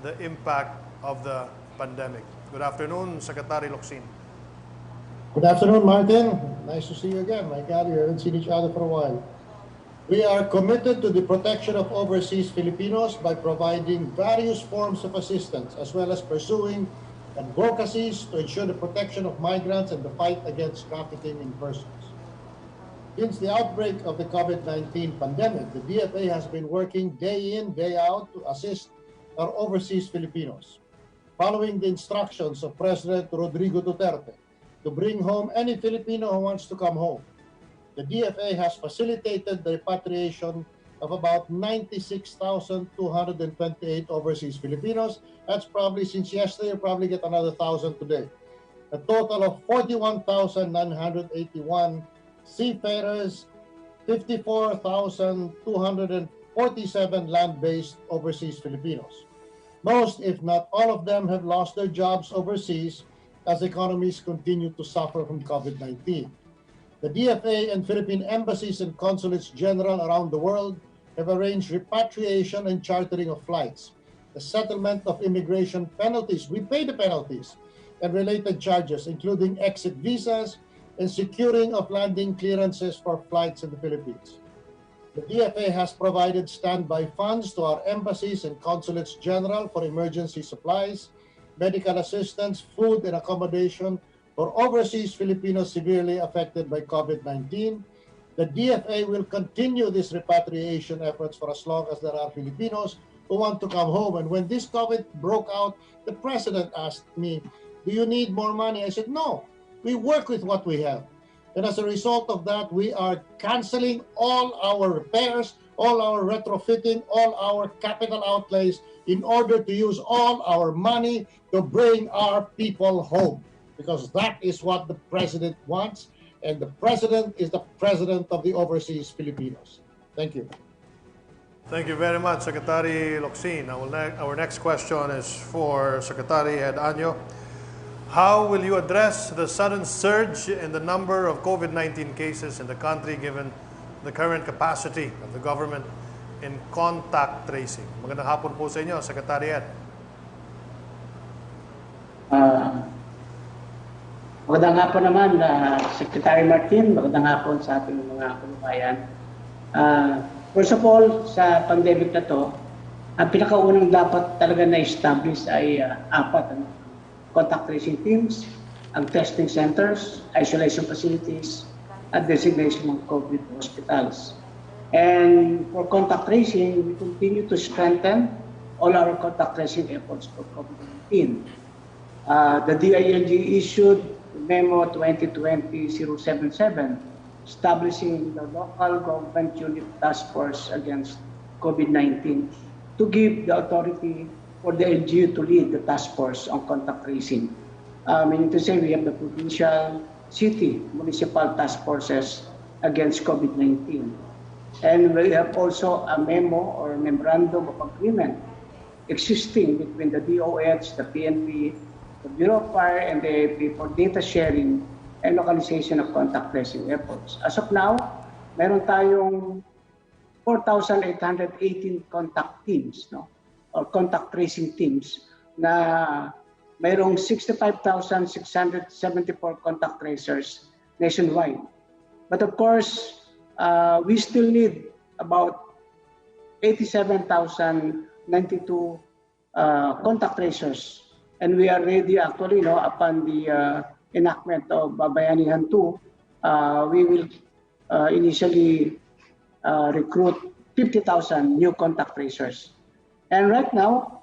the impact of the pandemic? Good afternoon, Secretary Locsin. Good afternoon, Martin. Nice to see you again. My God, we haven't seen each other for a while. We are committed to the protection of overseas Filipinos by providing various forms of assistance, as well as pursuing advocacies to ensure the protection of migrants and the fight against trafficking in persons. Since the outbreak of the COVID-19 pandemic, the DFA has been working day in, day out to assist our overseas Filipinos. Following the instructions of President Rodrigo Duterte to bring home any Filipino who wants to come home, the DFA has facilitated the repatriation of about 96,228 overseas Filipinos. That's probably, since yesterday, you'll probably get another 1,000 today. A total of 41,981 seafarers, 54,247 land-based overseas Filipinos. Most, if not all of them, have lost their jobs overseas as economies continue to suffer from COVID-19. The DFA and Philippine embassies and consulates general around the world have arranged repatriation and chartering of flights, the settlement of immigration penalties, we pay the penalties, and related charges, including exit visas and securing of landing clearances for flights in the Philippines. The DFA has provided standby funds to our embassies and consulates general for emergency supplies, medical assistance, food, and accommodation for overseas Filipinos severely affected by COVID-19. The DFA will continue these repatriation efforts for as long as there are Filipinos who want to come home. And when this COVID broke out, the president asked me, "Do you need more money?" I said, "No, we work with what we have." And as a result of that, we are canceling all our repairs, all our retrofitting, all our capital outlays in order to use all our money to bring our people home. Because that is what the president wants, and the president is the president of the overseas Filipinos. Thank you. Thank you very much, Secretary Locsin. Our next question is for Secretary Ed Año. How will you address the sudden surge in the number of COVID-19 cases in the country given the current capacity of the government in contact tracing? Magandang hapon po sa inyo, Secretary Ed. Magandang hapon naman, Secretary Martin. Magandang hapon sa ating mga kababayan. First of all, sa pandemic na to, ang pinakaunang dapat talaga na-establish ay apat. Contact tracing teams, ang testing centers, isolation facilities, at designation of COVID hospitals. And for contact tracing, we continue to strengthen all our contact tracing efforts for COVID-19. The DILG issued Memo 2020-077 establishing the local government unit task force against COVID-19 to give the authority for the LGU to lead the task force on contact tracing. Meaning to say we have the provincial, city, municipal task forces against COVID-19. And we have also a memo or memorandum of agreement existing between the DOH, the PNP, the Bureau of Fire, and the AFP for data sharing and localization of contact tracing efforts. As of now, meron tayong 4,818 contact teams, no? Or contact tracing teams na mayroong 65,674 contact tracers nationwide. But of course, we still need about 87,092 contact tracers. And we are ready actually, upon the enactment of Bayanihan 2, we will initially recruit 50,000 new contact tracers. And right now,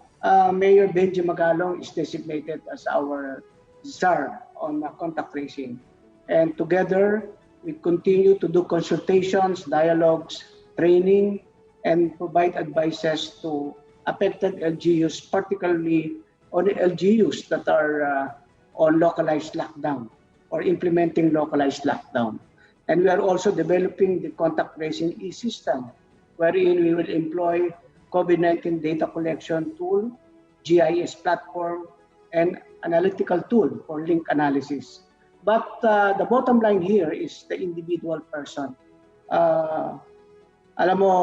Mayor Benji Magalong is designated as our czar on contact tracing. And together, we continue to do consultations, dialogues, training, and provide advices to affected LGUs, particularly on the LGUs that are on localized lockdown or implementing localized lockdown. And we are also developing the contact tracing e-system, wherein we will employ COVID-19 data collection tool, GIS platform, and analytical tool for link analysis. But the bottom line here is the individual person. Alam mo,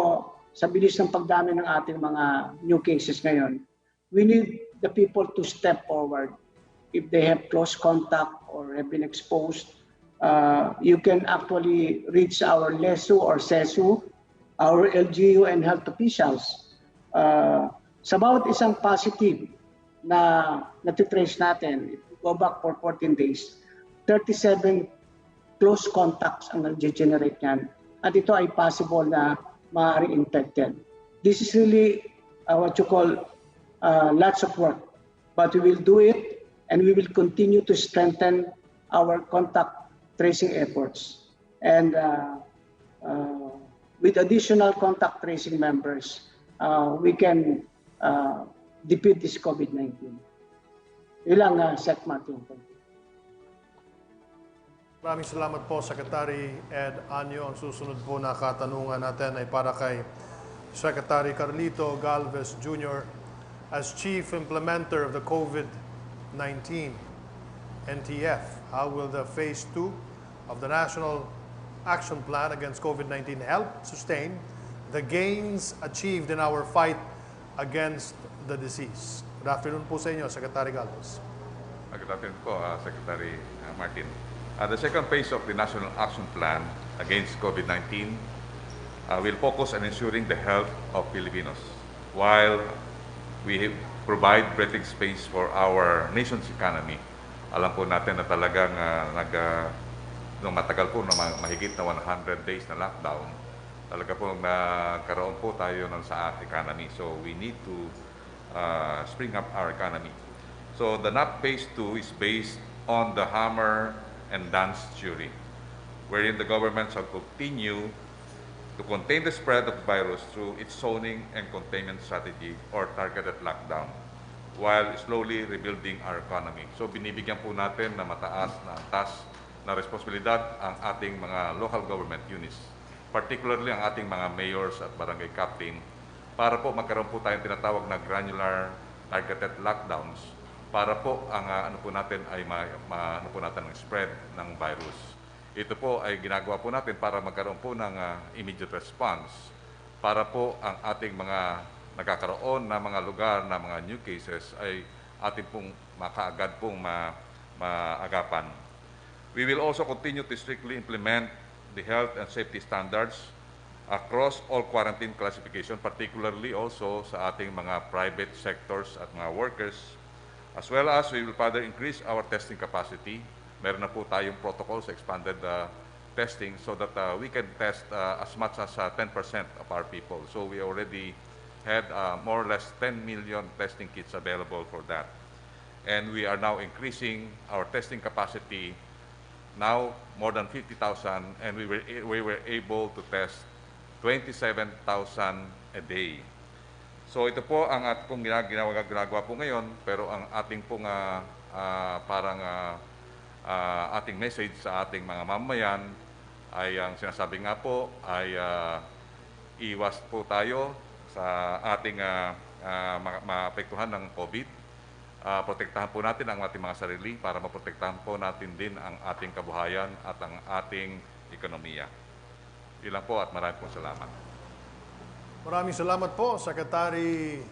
sa bilis ng pagdami ng ating mga new cases ngayon, we need the people to step forward. If they have close contact or have been exposed, you can actually reach our LESU or SESU, our LGU and health officials. Sa bawat isang positive na natitrace natin, if we go back for 14 days, 37 close contacts ang nag-generate yan. At ito ay possible na maaaring infected. This is really what you call lots of work. But we will do it and we will continue to strengthen our contact tracing efforts. And with additional contact tracing members, we can defeat this COVID-19. Ilang Sec Martin. Maraming salamat po, Secretary Ed Anyo. Ang susunod po na katanungan natin ay para kay Secretary Carlito Galvez Jr. As Chief Implementer of the COVID-19 NTF, how will the Phase 2 of the National Action Plan against COVID-19 help sustain the gains achieved in our fight against the disease? Good afternoon po sa inyo, Secretary Galvez. Good afternoon po, Secretary Martin. The second phase of the National Action Plan against COVID-19 will focus on ensuring the health of Filipinos while we provide breathing space for our nation's economy. Alam po natin na talagang nung matagal po na mahigit na 100 days na lockdown, talaga po nagkaroon po tayo ng sa economy. So we need to spring up our economy. So the NAP Phase 2 is based on the hammer and dance theory, wherein the government shall continue to contain the spread of the virus through its zoning and containment strategy or targeted lockdown, while slowly rebuilding our economy. So binibigyan po natin na mataas na antas na responsibilidad ang ating mga local government units, particularly ang ating mga mayors at barangay captain, para po magkaroon po tayong tinatawag na granular targeted lockdowns para po ang ano po natin ay ano po natin ang spread ng virus. Ito po ay ginagawa po natin para magkaroon po ng immediate response para po ang ating mga nagkakaroon na mga lugar na mga new cases ay ating pong makaagad pong maagapan. We will also continue to strictly implement the health and safety standards across all quarantine classification, particularly also sa ating mga private sectors at mga workers, as well as we will further increase our testing capacity. Meron na po tayong protocol sa expanded testing so that we can test as much as 10% of our people. So we already had more or less 10 million testing kits available for that. And we are now increasing our testing capacity now more than 50,000, and we were able to test 27,000 a day. So ito po ang ating ginagawa po ngayon, pero ang ating pong ating message sa ating mga mamamayan ay ang sinasabi nga po ay iwas po tayo sa ating maapektuhan ng COVID. Protektahan po natin ang ating mga sarili para maprotektahan po natin din ang ating kabuhayan at ang ating ekonomiya. Ilan po at maraming pong salamat. Maraming salamat po, Secretary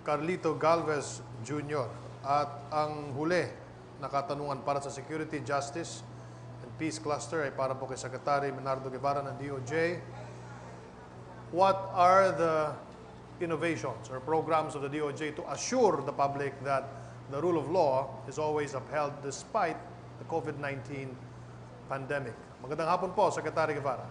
Carlito Galvez Jr. At ang huli na katanungan para sa Security, Justice, and Peace Cluster ay para po kay Secretary Menardo Guevara ng DOJ. What are the innovations or programs of the DOJ to assure the public that the rule of law is always upheld despite the COVID-19 pandemic? Magandang hapon po, Secretary Guevara.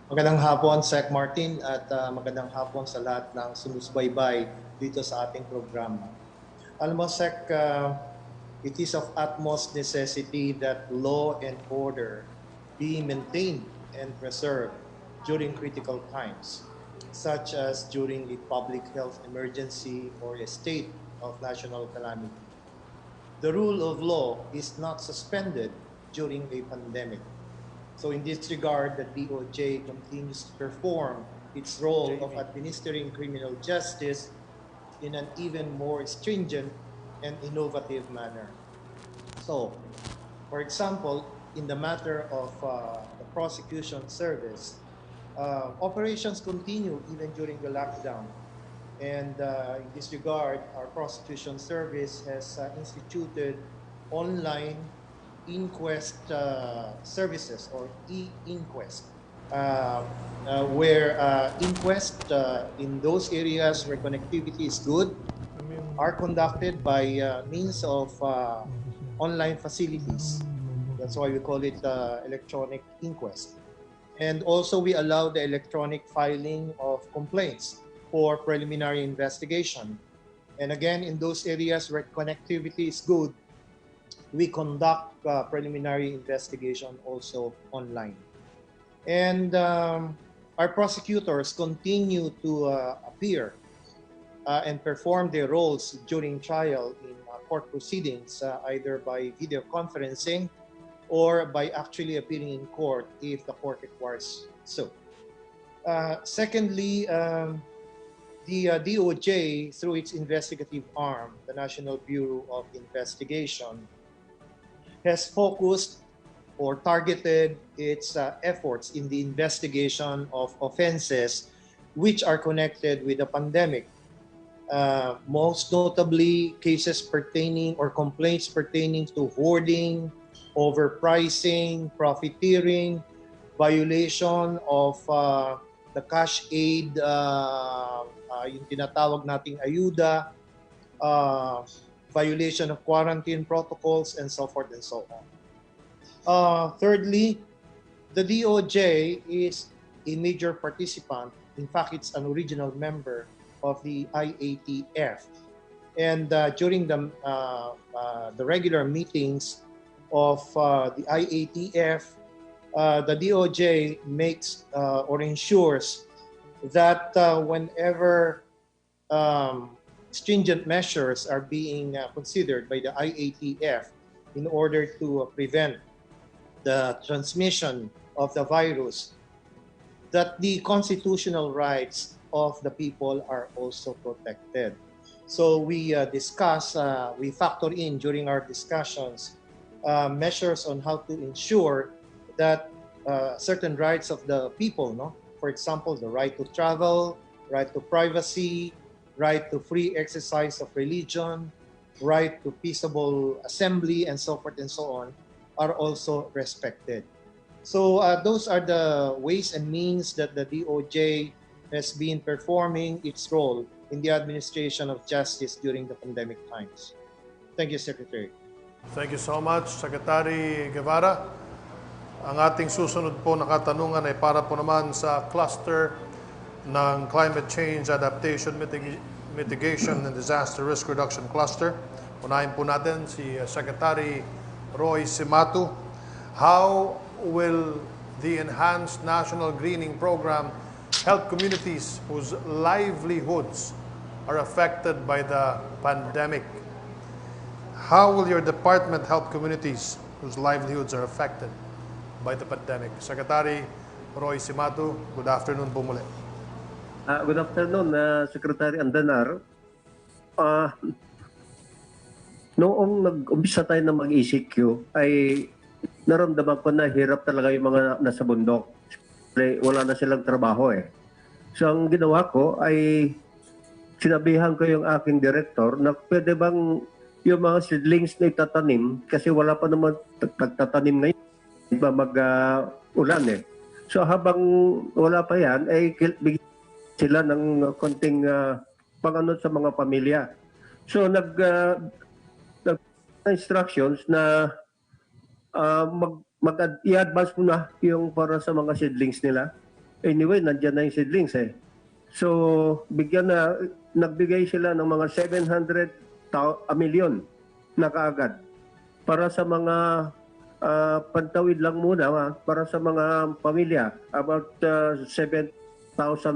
Magandang hapon, Sec Martin, at magandang hapon sa lahat ng sumusubaybay dito sa ating programa. Alam mo, Sec, it is of utmost necessity that law and order be maintained and preserved during critical times, such as during a public health emergency or a state of national calamity. The rule of law is not suspended during a pandemic. So in this regard, the DOJ continues to perform its role of administering criminal justice in an even more stringent and innovative manner. So, for example, in the matter of the prosecution service, operations continue even during the lockdown. And in this regard, our prosecution service has instituted online inquest services, or e-inquest, where inquest in those areas where connectivity is good are conducted by means of online facilities. That's why we call it electronic inquest. And also we allow the electronic filing of complaints for preliminary investigation. And again, in those areas where connectivity is good, we conduct preliminary investigation also online. And our prosecutors continue to appear and perform their roles during trial in court proceedings, either by video conferencing or by actually appearing in court if the court requires so. Secondly, the DOJ, through its investigative arm, the National Bureau of Investigation, has focused or targeted its efforts in the investigation of offenses which are connected with the pandemic. Most notably, cases pertaining or complaints pertaining to hoarding, overpricing, profiteering, violation of the cash aid, yung tinatawag nating ayuda, violation of quarantine protocols, and so forth and so on. Thirdly, the DOJ is a major participant. In fact, it's an original member of the IATF. And during the regular meetings of the IATF, the DOJ makes or ensures that whenever stringent measures are being considered by the IATF in order to prevent the transmission of the virus, that the constitutional rights of the people are also protected. So we discuss, we factor in during our discussions measures on how to ensure that certain rights of the people, no? For example, the right to travel, right to privacy, right to free exercise of religion, right to peaceable assembly, and so forth and so on, are also respected. So those are the ways and means that the DOJ has been performing its role in the administration of justice during the pandemic times. Thank you, Secretary. Thank you so much, Secretary Guevara. Ang ating susunod po na katanungan ay para po naman sa cluster ng Climate Change, Adaptation, Mitigation, and Disaster Risk Reduction Cluster. Unahin po natin si Secretary Roy Cimatu. How will the Enhanced National Greening Program help communities whose livelihoods are affected by the pandemic? How will your department help communities whose livelihoods are affected by the pandemic? Secretary Roy Cimatu, good afternoon po muli. Good afternoon, Secretary Andanar. Noong nag-umpisa tayo na mag-ECQ, ay naramdaman ko na hirap talaga yung mga nasa bundok. Wala na silang trabaho eh. So ang ginawa ko ay sinabihan ko yung aking director na pwede bang yung mga seedlings na itatanim, kasi wala pa naman nagtatanim ngayon, mag-ulan eh. So habang wala pa yan, ay bigyan sila ng konting pang-ano sa mga pamilya. So nag instructions na i-advance mo na yung para sa mga seedlings nila. Anyway, nandiyan na yung seedlings eh. So, nagbigay sila ng mga 700 milyon na kaagad para sa mga pantawid lang muna, para sa mga pamilya. About 7,000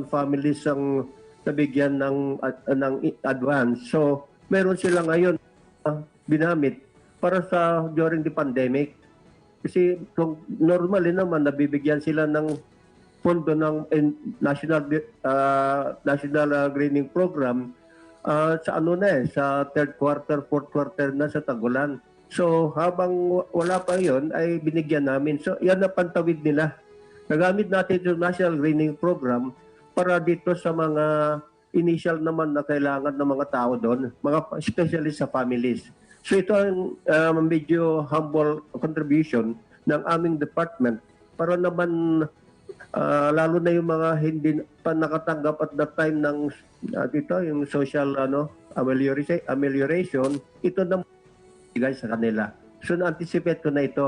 families ang nabigyan ng advance. So, meron sila ngayon binamit para sa during the pandemic. Kasi kung normally naman nabibigyan sila ng pondo ng National Greening Program sa sa third quarter, fourth quarter na sa tagulan. So habang wala pa yon ay binigyan namin. So yan na pantawid nila. Nagamit natin yung National Greening Program para dito sa mga initial naman na kailangan ng mga tao doon, especially sa families. So ito ang medyo humble contribution ng aming department para naman lalo na yung mga hindi pa nakatanggap at that time ng yung social amelioration, ito na bigay sa kanila. So na-anticipate ko na ito,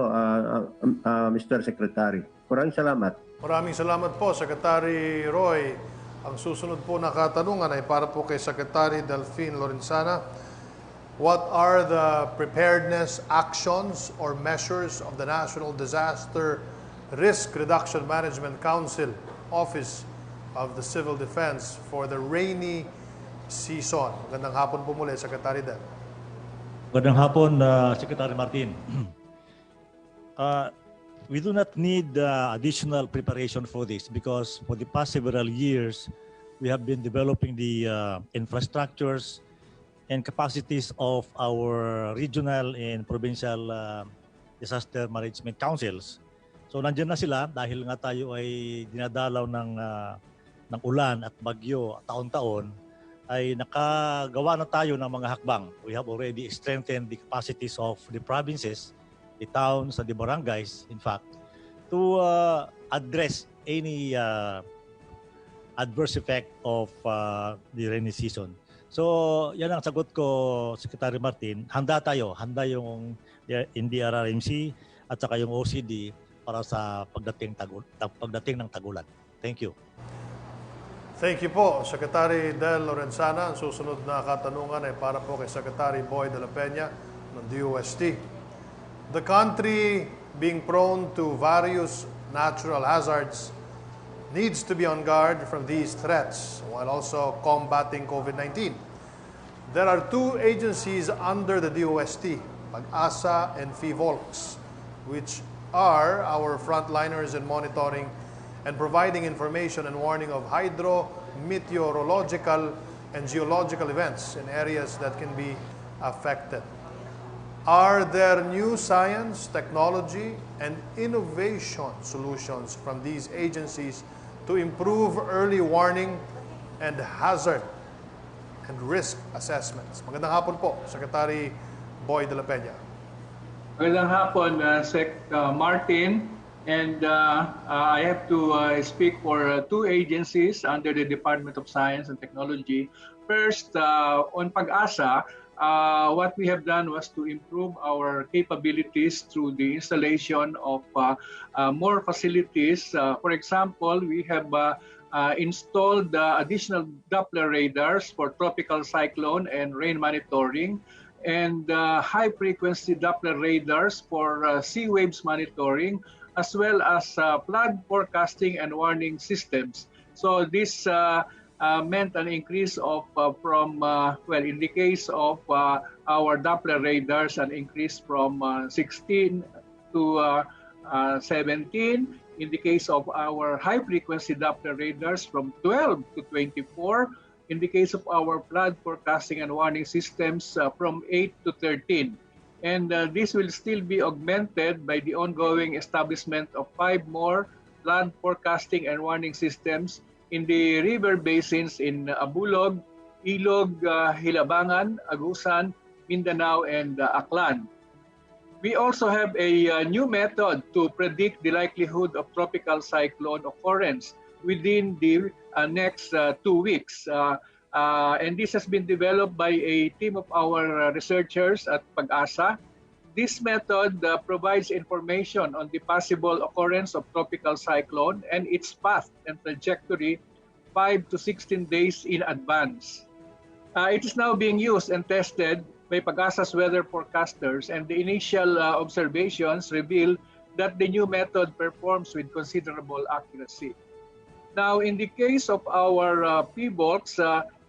Mr. Secretary. Maraming salamat. Maraming salamat po, Secretary Roy. Ang susunod po na katanungan ay para po kay Secretary Delphine Lorenzana. What are the preparedness actions or measures of the National Disaster Risk Reduction Management Council Office of the Civil Defense for the rainy season? Magandang hapon po muli, Secretary Del. Magandang hapon, Secretary Martin. We do not need additional preparation for this because for the past several years, we have been developing the infrastructures and capacities of our regional and provincial disaster management councils. So nandiyan na sila dahil nga tayo ay dinadalaw ng ulan at bagyo taon-taon, ay nakagawa na tayo ng mga hakbang. We have already strengthened the capacities of the provinces, the towns, and the barangays, in fact, to address any adverse effect of the rainy season. So, yan ang sagot ko, Secretary Martin. Handa tayo. Handa yung NDRRMC at saka yung OCD para sa pagdating ng tagulan. Thank you. Thank you po, Secretary Del Lorenzana. Ang susunod na katanungan ay para po kay Secretary Boy de la Peña ng DOST. The country, being prone to various natural hazards, needs to be on guard from these threats while also combating COVID-19. There are two agencies under the DOST, Pag-asa and PHIVOLCS, which are our frontliners in monitoring and providing information and warning of hydro, meteorological, and geological events in areas that can be affected. Are there new science, technology, and innovation solutions from these agencies to improve early warning and hazard and risk assessments? Magandang hapon po, Secretary Boy de la Peña. Magandang hapon, Sec Martin. And I have to speak for two agencies under the Department of Science and Technology. First, on Pag-asa, what we have done was to improve our capabilities through the installation of more facilities. For example, we have installed additional Doppler radars for tropical cyclone and rain monitoring, and high-frequency Doppler radars for sea waves monitoring, as well as flood forecasting and warning systems. So this meant an increase of in the case of our Doppler radars, an increase from 16 to 17. In the case of our high-frequency Doppler radars, from 12 to 24. In the case of our flood forecasting and warning systems, from 8 to 13. And this will still be augmented by the ongoing establishment of 5 more flood forecasting and warning systems in the river basins in Abulog, Ilog, Hilabangan, Agusan, Mindanao, and Aklan. We also have a new method to predict the likelihood of tropical cyclone occurrence within the next 2 weeks. And this has been developed by a team of our researchers at Pag-asa. This method provides information on the possible occurrence of tropical cyclone and its path and trajectory 5 to 16 days in advance. It is now being used and tested by Pag-asa's weather forecasters, and the initial observations reveal that the new method performs with considerable accuracy. Now, in the case of our PBOX,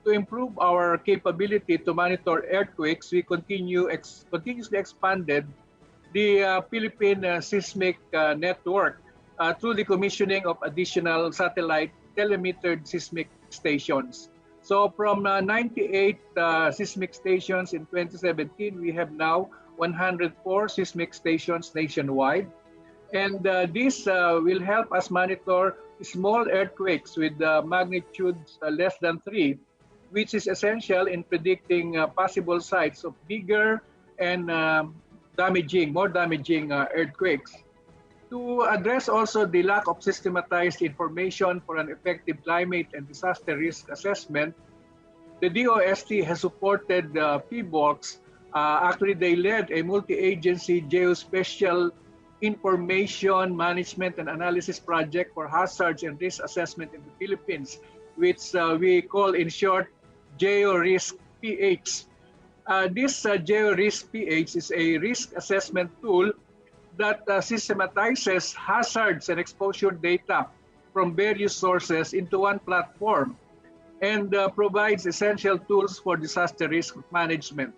to improve our capability to monitor earthquakes, we continuously expanded the Philippine Seismic Network through the commissioning of additional satellite telemetered seismic stations. So from 98 seismic stations in 2017, we have now 104 seismic stations nationwide. And this will help us monitor small earthquakes with magnitudes less than 3, which is essential in predicting possible sites of bigger and more damaging earthquakes. To address also the lack of systematized information for an effective climate and disaster risk assessment, the DOST has supported PBOX. Actually, they led a multi-agency geospatial information management and analysis project for hazards and risk assessment in the Philippines, which we call in short GeoRisk PH. This GeoRisk PH is a risk assessment tool that systematizes hazards and exposure data from various sources into one platform and provides essential tools for disaster risk management.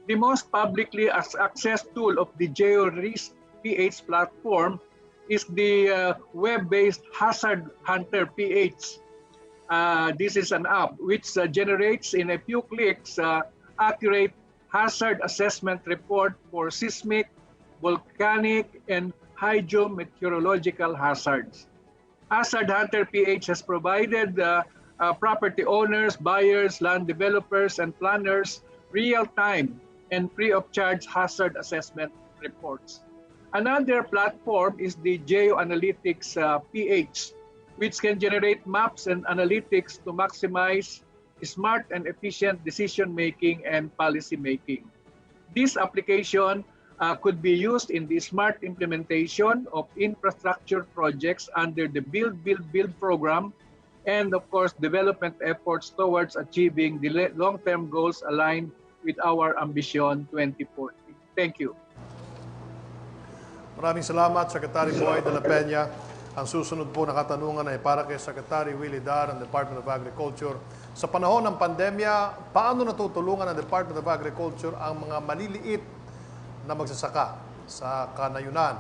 The most publicly accessed tool of the GeoRisk PH platform is the web-based Hazard Hunter PH. This is an app which generates in a few clicks accurate hazard assessment report for seismic, volcanic, and hydrometeorological hazards. Hazard Hunter PH has provided property owners, buyers, land developers, and planners real-time and free-of-charge hazard assessment reports. Another platform is the GeoAnalytics PH, which can generate maps and analytics to maximize smart and efficient decision-making and policy-making. This application could be used in the smart implementation of infrastructure projects under the Build program, and of course, development efforts towards achieving the long-term goals aligned with our Ambition 2040. Thank you. Maraming salamat, Secretary Boy de la Peña. Ang susunod po na katanungan ay para kay Secretary Willie Dar ng Department of Agriculture. Sa panahon ng pandemya, paano natutulungan ng Department of Agriculture ang mga maliliit na magsasaka sa kanayunan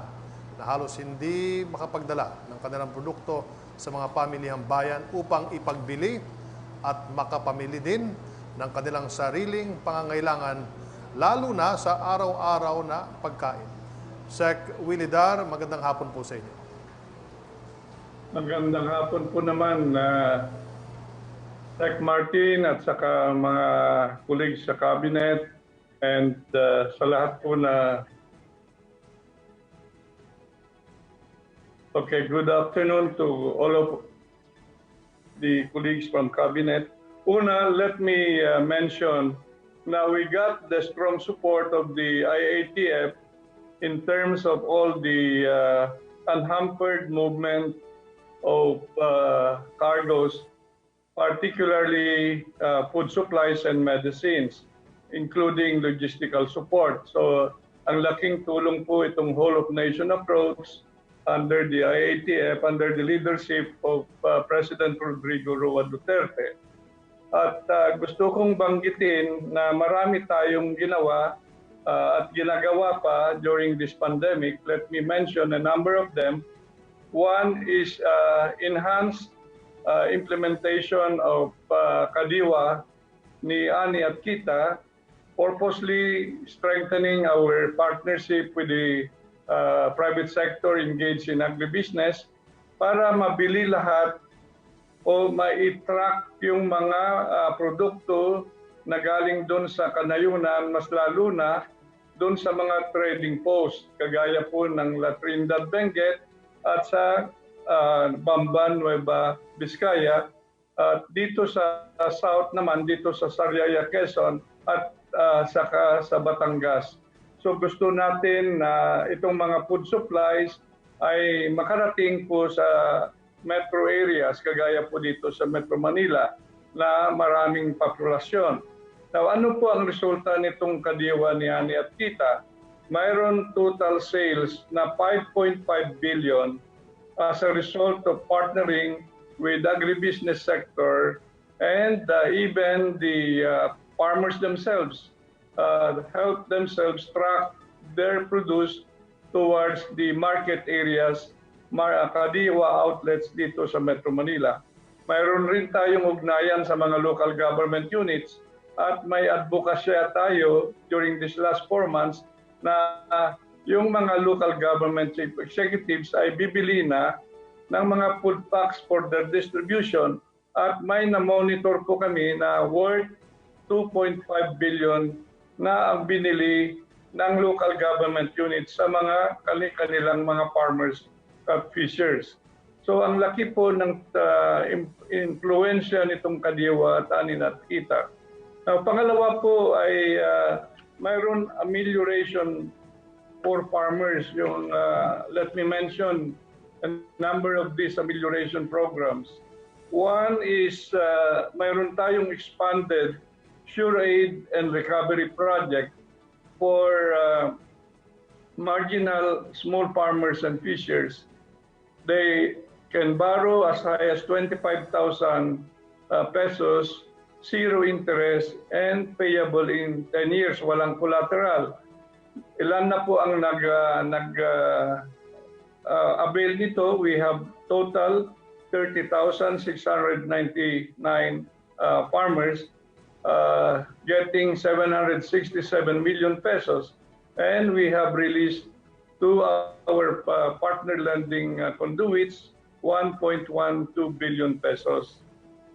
na halos hindi makapagdala ng kanilang produkto sa mga pamilihang bayan upang ipagbili at makapamili din ng kanilang sariling pangangailangan, lalo na sa araw-araw na pagkain. Sec. Willie Dar, magandang hapon po sa inyo. Magandang hapon po naman, Sec. Martin at saka mga colleagues sa cabinet and sa lahat po na... Okay, good afternoon to all of the colleagues from cabinet. Una, let me mention na we got the strong support of the IATF in terms of all the unhampered movement of cargoes, particularly food supplies and medicines, including logistical support. So, ang laking tulong po itong whole of nation approach under the IATF, under the leadership of President Rodrigo Roa Duterte. At gusto kong banggitin na marami tayong ginawa at ginagawa pa during this pandemic. Let me mention a number of them. One is enhanced implementation of Kadiwa ni Ani at Kita, purposely strengthening our partnership with the private sector engaged in agribusiness para mabili lahat o ma-track yung mga produkto na galing doon sa kanayunan, mas lalo na doon sa mga trading post, kagaya po ng La Trinidad Benguet at sa Bamban, Nueva Vizcaya, at dito sa South naman, dito sa Sariaya, Quezon at saka sa Batangas. So gusto natin na itong mga food supplies ay makarating po sa metro areas, kagaya po dito sa Metro Manila na maraming populasyon. Now, ano po ang resulta nitong kadiwa ni Ani at Tita? Mayroon total sales na 5.5 billion as a result of partnering with agribusiness sector and even the farmers themselves help themselves track their produce towards the market areas, kadiwa outlets dito sa Metro Manila. Mayroon rin tayong ugnayan sa mga local government units at may advokasya tayo during these last 4 months na yung mga local government chief executives ay bibili na ng mga food packs for their distribution at may na-monitor po kami na worth 2.5 billion na ang binili ng local government units sa mga kanilang mga farmers at fishers. So ang laki po ng influensya nitong kadiwa at Ani at Tita. Pangalawa po ay mayroon amelioration for farmers. Yung let me mention a number of these amelioration programs. One is mayroon tayong expanded Sure Aid and Recovery Project for marginal small farmers and fishers. They can borrow as high as 25,000 pesos, zero interest, and payable in 10 years, walang collateral. Ilan na po ang nag-avail nito? We have total 30,699 farmers getting 767 million pesos, and we have released to our partner lending conduits 1.12 billion pesos.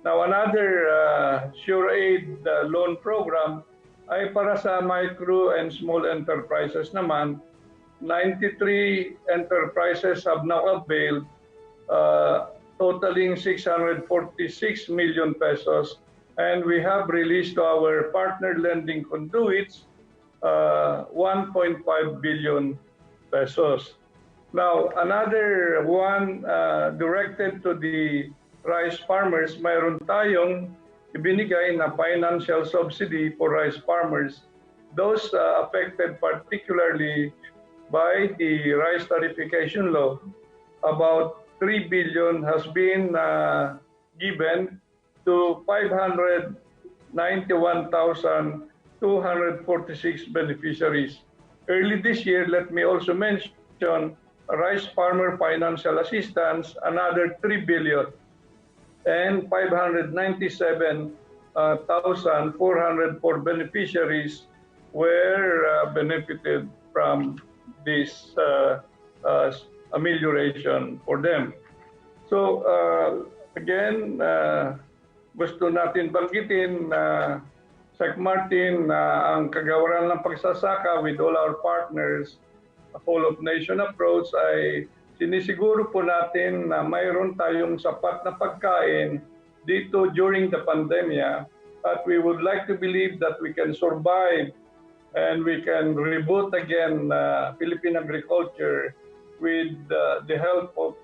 Now, another Sure Aid loan program ay para sa micro and small enterprises naman. 93 enterprises have now availed, totaling 646 million pesos. And we have released to our partner lending conduits 1.5 billion pesos. Now, another one directed to the rice farmers, mayroon tayong ibinigay na financial subsidy for rice farmers. Those affected particularly by the rice tariffication law. About 3 billion has been given to 591,246 beneficiaries. Early this year, let me also mention rice farmer financial assistance, another 3 billion, and 597,404 beneficiaries were benefited from this amelioration for them. So again, gusto natin banggitin na Sec Martin na ang kagawaran ng pagsasaka with all our partners, a whole of nation approach, ay sinisiguro po natin na mayroon tayong sapat na pagkain dito during the pandemya, at we would like to believe that we can survive and we can reboot again Philippine agriculture with the help of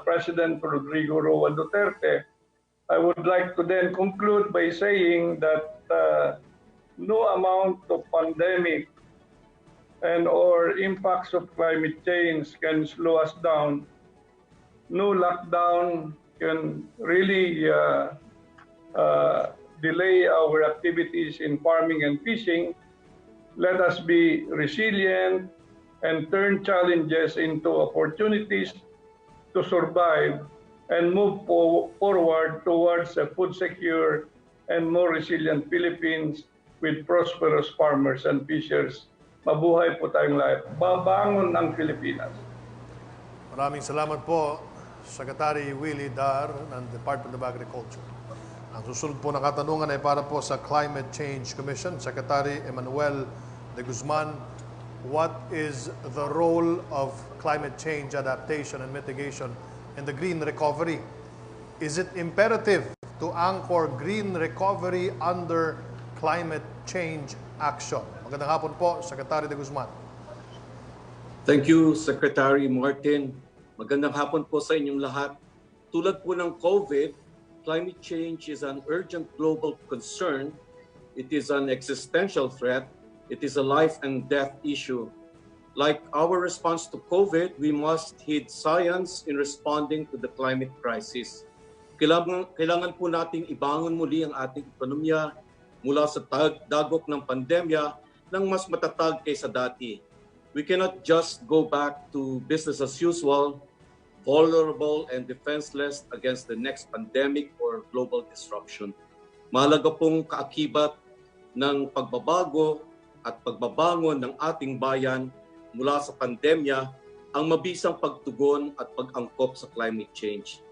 President Rodrigo Roa Duterte. I would like to then conclude by saying that no amount of pandemic and or impacts of climate change can slow us down. No lockdown can really delay our activities in farming and fishing. Let us be resilient and turn challenges into opportunities to survive and move forward towards a food secure and more resilient Philippines with prosperous farmers and fishers. Mabuhay po tayong lahat. Babangon ang Pilipinas. Maraming salamat po, Secretary Willie Dar ng Department of Agriculture. Ang susunod po na katanungan ay para po sa Climate Change Commission. Secretary Emmanuel de Guzman, what is the role of climate change adaptation and mitigation in the green recovery? Is it imperative to anchor green recovery under climate change action? Magandang hapon po, Secretary de Guzman. Thank you, Secretary Martin. Magandang hapon po sa inyong lahat. Tulad po ng COVID, climate change is an urgent global concern. It is an existential threat. It is a life and death issue. Like our response to COVID, we must heed science in responding to the climate crisis. Kailangan po nating ibangon muli ang ating ekonomiya mula sa dagok ng pandemya ng mas matatag kaysa dati. We cannot just go back to business as usual, vulnerable and defenseless against the next pandemic or global disruption. Mahalaga pong kaakibat ng pagbabago at pagbabangon ng ating bayan mula sa pandemya ang mabisang pagtugon at pag-angkop sa climate change.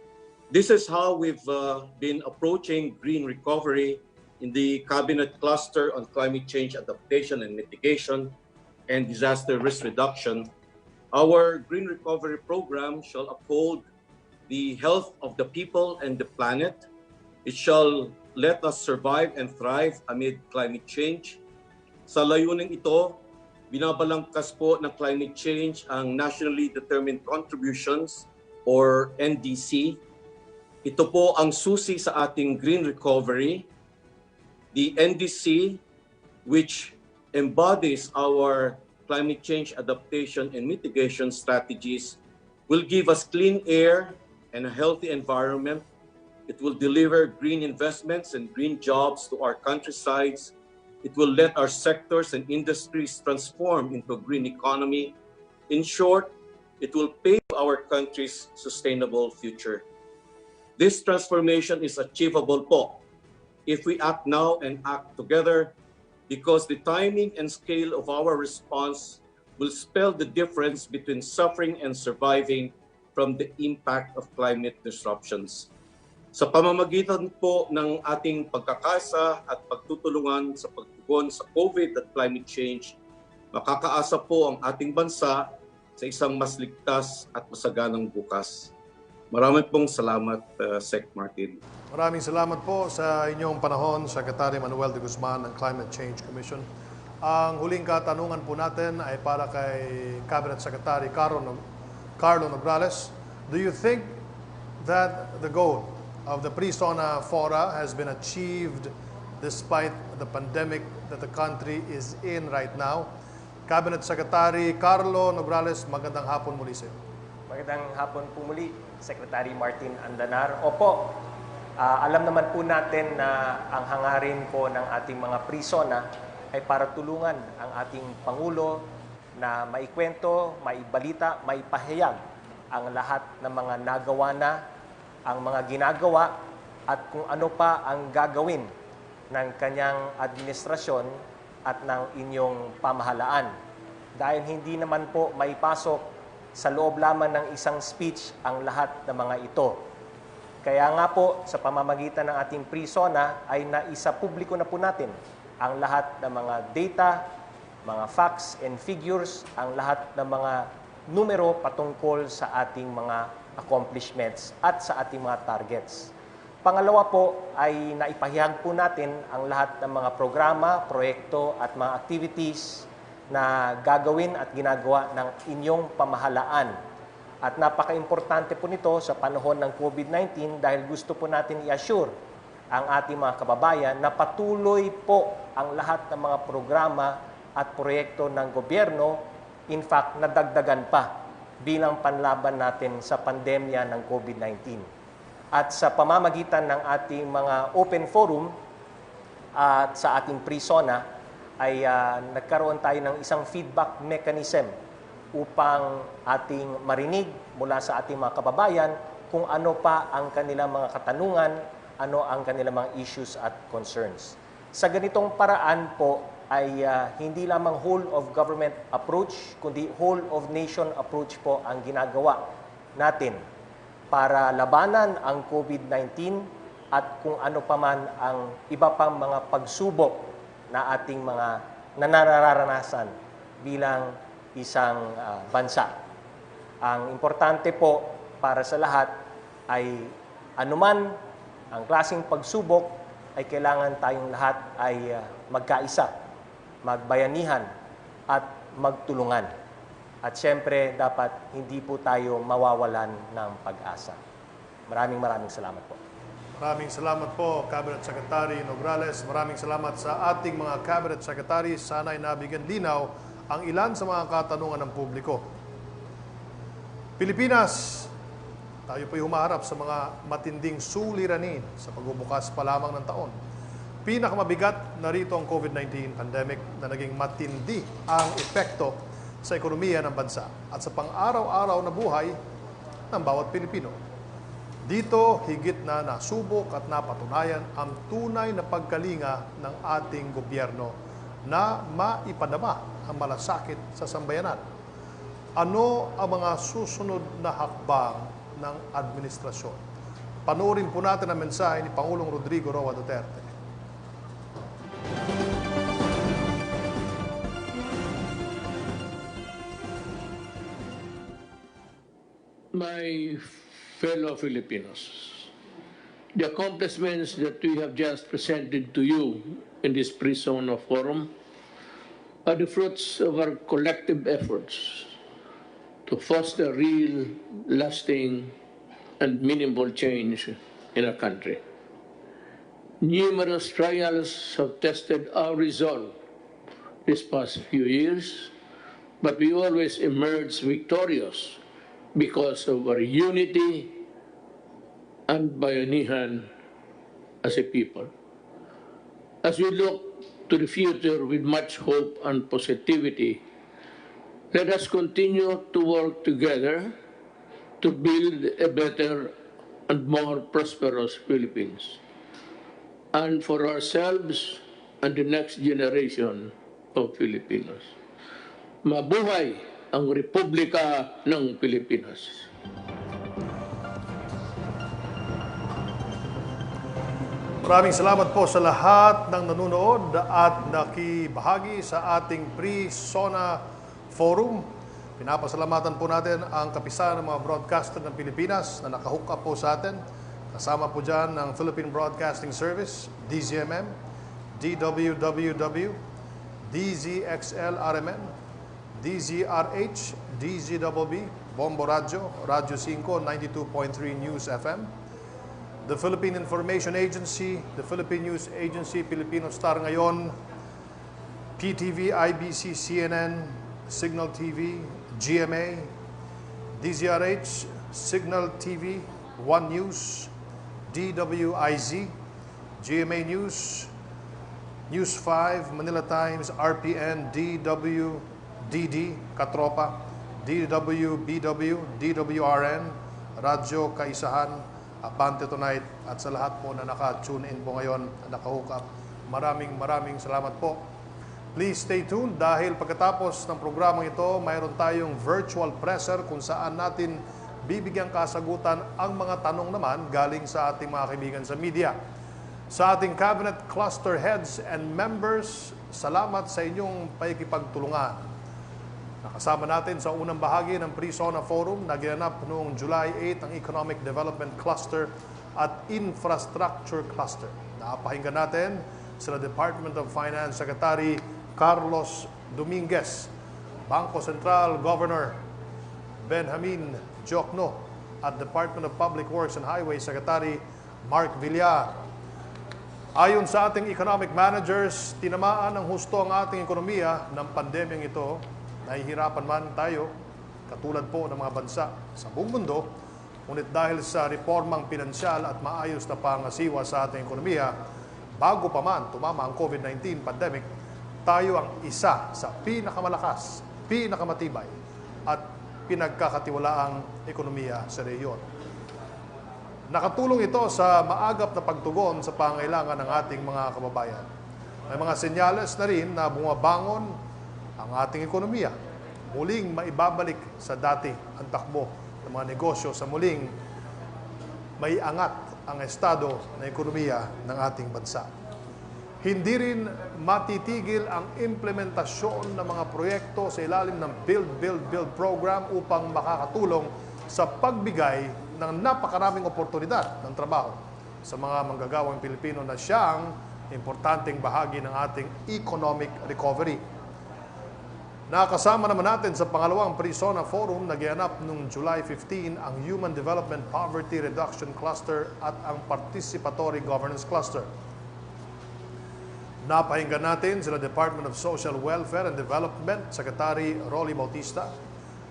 This is how we've been approaching green recovery in the Cabinet Cluster on Climate Change Adaptation and Mitigation and Disaster Risk Reduction. Our Green Recovery Program shall uphold the health of the people and the planet. It shall let us survive and thrive amid climate change. Sa layuning ito, binabalangkas po ng climate change ang Nationally Determined Contributions or NDC. Ito po ang susi sa ating green recovery. The NDC, which embodies our climate change adaptation and mitigation strategies, will give us clean air and a healthy environment. It will deliver green investments and green jobs to our countrysides. It will let our sectors and industries transform into a green economy. In short, it will pave our country's sustainable future. This transformation is achievable po if we act now and act together, because the timing and scale of our response will spell the difference between suffering and surviving from the impact of climate disruptions. Sa pamamagitan po ng ating pagkakasa at pagtutulungan sa pagtugon sa COVID at climate change, makakaasa po ang ating bansa sa isang mas ligtas at masaganang bukas. Maraming pong salamat, Sec. Martin. Maraming salamat po sa inyong panahon, Secretary Manuel de Guzman ng Climate Change Commission. Ang huling katanungan po natin ay para kay Cabinet Secretary Carlo Nograles. Do you think that the goal of the Pre-SONA fora has been achieved despite the pandemic that the country is in right now? Cabinet Secretary Carlo Nograles, magandang hapon muli sa iyo. Magandang hapon po muli, Secretary Martin Andanar. Opo, alam naman po natin na ang hangarin po ng ating mga Pre-SONA ay para tulungan ang ating Pangulo na maikwento, maibalita, maipahayag ang lahat ng mga nagawa na, ang mga ginagawa at kung ano pa ang gagawin ng kanyang administrasyon at ng inyong pamahalaan. Dahil hindi naman po maipasok sa loob lamang ng isang speech ang lahat ng mga ito. Kaya nga po, sa pamamagitan ng ating Pre-SONA ay naisapubliko na po natin ang lahat ng mga data, mga facts and figures, ang lahat ng mga numero patungkol sa ating mga accomplishments at sa ating mga targets. Pangalawa po ay naipahayag po natin ang lahat ng mga programa, proyekto at mga activities na gagawin at ginagawa ng inyong pamahalaan. At napaka-importante po nito sa panahon ng COVID-19 dahil gusto po natin i-assure ang ating mga kababayan na patuloy po ang lahat ng mga programa at proyekto ng gobyerno, in fact, nadagdagan pa bilang panlaban natin sa pandemya ng COVID-19. At sa pamamagitan ng ating mga open forum at sa ating Pre-SONA, ay nagkaroon tayo ng isang feedback mechanism upang ating marinig mula sa ating mga kababayan kung ano pa ang kanilang mga katanungan, ano ang kanilang mga issues at concerns. Sa ganitong paraan po ay hindi lamang whole of government approach, kundi whole of nation approach po ang ginagawa natin para labanan ang COVID-19 at kung ano pa man ang iba pang mga pagsubok na ating mga nanararanasan bilang isang bansa. Ang importante po para sa lahat ay anuman ang klaseng pagsubok ay kailangan tayong lahat ay magkaisa, magbayanihan at magtulungan. At syempre, dapat hindi po tayo mawawalan ng pag-asa. Maraming salamat po. Maraming salamat po, Cabinet Secretary Nograles. Maraming salamat sa ating mga Cabinet Secretaries. Sana'y nabigyan linaw ang ilan sa mga katanungan ng publiko. Pilipinas, tayo po'y humaharap sa mga matinding suliranin sa pagbubukas pa lamang ng taon. Pinakamabigat na rito ang COVID-19 pandemic na naging matindi ang epekto sa ekonomiya ng bansa at sa pang-araw-araw na buhay ng bawat Pilipino. Dito, higit na nasubok at napatunayan ang tunay na pagkalinga ng ating gobyerno na maipadama ang malasakit sa sambayanan. Ano ang mga susunod na hakbang ng administrasyon? Panoorin po natin ang mensahe ni Pangulong Rodrigo Roa Duterte. My fellow Filipinos, the accomplishments that we have just presented to you in this Pre-SONA forum are the fruits of our collective efforts to foster real, lasting, and meaningful change in our country. Numerous trials have tested our resolve these past few years, but we always emerge victorious because of our unity and bayanihan as a people. As we look to the future with much hope and positivity, let us continue to work together to build a better and more prosperous Philippines, and for ourselves and the next generation of Filipinos. Mabuhay ang Republika ng Pilipinas. Maraming salamat po sa lahat ng nanonood at nakibahagi sa ating Pre-SONA Forum. Pinapasalamatan po natin ang kapisanan ng mga broadcaster ng Pilipinas na nakahook up po sa atin. Kasama po dyan ng Philippine Broadcasting Service, DZMM, DWWW, DZXL-RMN, DZRH, DZWB, Bombo Radio, Radio 5, 92.3 News FM, the Philippine Information Agency, the Philippine News Agency, Filipino Star Ngayon, PTV, IBC, CNN, Signal TV, GMA, DZRH, Signal TV, One News, DWIZ, GMA News, News 5, Manila Times, RPN, DD, Katropa, DWBW, DWRN, Radyo Kaisahan, Abante Tonight, at sa lahat po na naka-tune in po ngayon, naka-hook up. Maraming salamat po. Please stay tuned dahil pagkatapos ng programang ito, mayroon tayong virtual presser kung saan natin bibigyang kasagutan ang mga tanong naman galing sa ating mga kaibigan sa media. Sa ating cabinet cluster heads and members, salamat sa inyong paikipagtulungan. Nakasama natin sa unang bahagi ng Pre-SONA Forum na ginanap noong July 8 ang Economic Development Cluster at Infrastructure Cluster. Napakinggan natin sila Department of Finance Secretary Carlos Dominguez, Bangko Sentral Governor Benjamin Jokno, at Department of Public Works and Highways Secretary Mark Villar. Ayon sa ating economic managers, tinamaan ng husto ang ating ekonomiya ng pandemyang ito. Nahihirapan man tayo, katulad po ng mga bansa sa buong mundo, ngunit dahil sa reformang pinansyal at maayos na pangasiwa sa ating ekonomiya, bago pa man tumama ang COVID-19 pandemic, tayo ang isa sa pinakamalakas, pinakamatibay at pinagkakatiwalaang ekonomiya sa rehiyon. Nakatulong ito sa maagap na pagtugon sa pangailangan ng ating mga kababayan. May mga senyales na rin na bumabangon ang ating ekonomiya. Muling maibabalik sa dati ang takbo ng mga negosyo sa muling may angat ang estado ng ekonomiya ng ating bansa. Hindi rin matitigil ang implementasyon ng mga proyekto sa ilalim ng Build program upang makakatulong sa pagbigay ng napakaraming oportunidad ng trabaho sa mga manggagawang Pilipino na siyang importanteng bahagi ng ating economic recovery. Nakasama naman natin sa pangalawang Pre-SONA Forum na gianap noong July 15 ang Human Development Poverty Reduction Cluster at ang Participatory Governance Cluster. Napahinggan natin sila Department of Social Welfare and Development Secretary Rolly Bautista,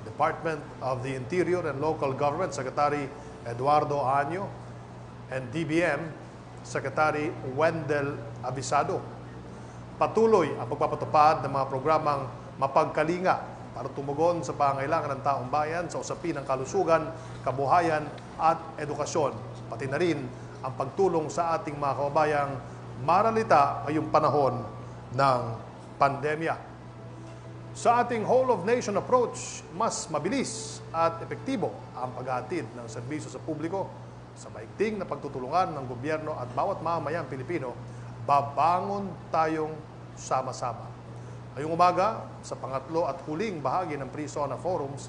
Department of the Interior and Local Government Secretary Eduardo Año, and DBM Secretary Wendell Abisado. Patuloy ang pagpapatupad ng mga programang mapagkalinga para tumugon sa pangailangan ng taong bayan sa usapin ng kalusugan, kabuhayan at edukasyon, pati na rin ang pagtulong sa ating mga kababayang maralita ngayong panahon ng pandemya. Sa ating whole-of-nation approach, mas mabilis at epektibo ang paghahatid ng serbisyo sa publiko sa maigting na pagtutulungan ng gobyerno at bawat mamamayang Pilipino, babangon tayong sama-sama. Ngayong umaga, sa pangatlo at huling bahagi ng Pre-SONA Forums,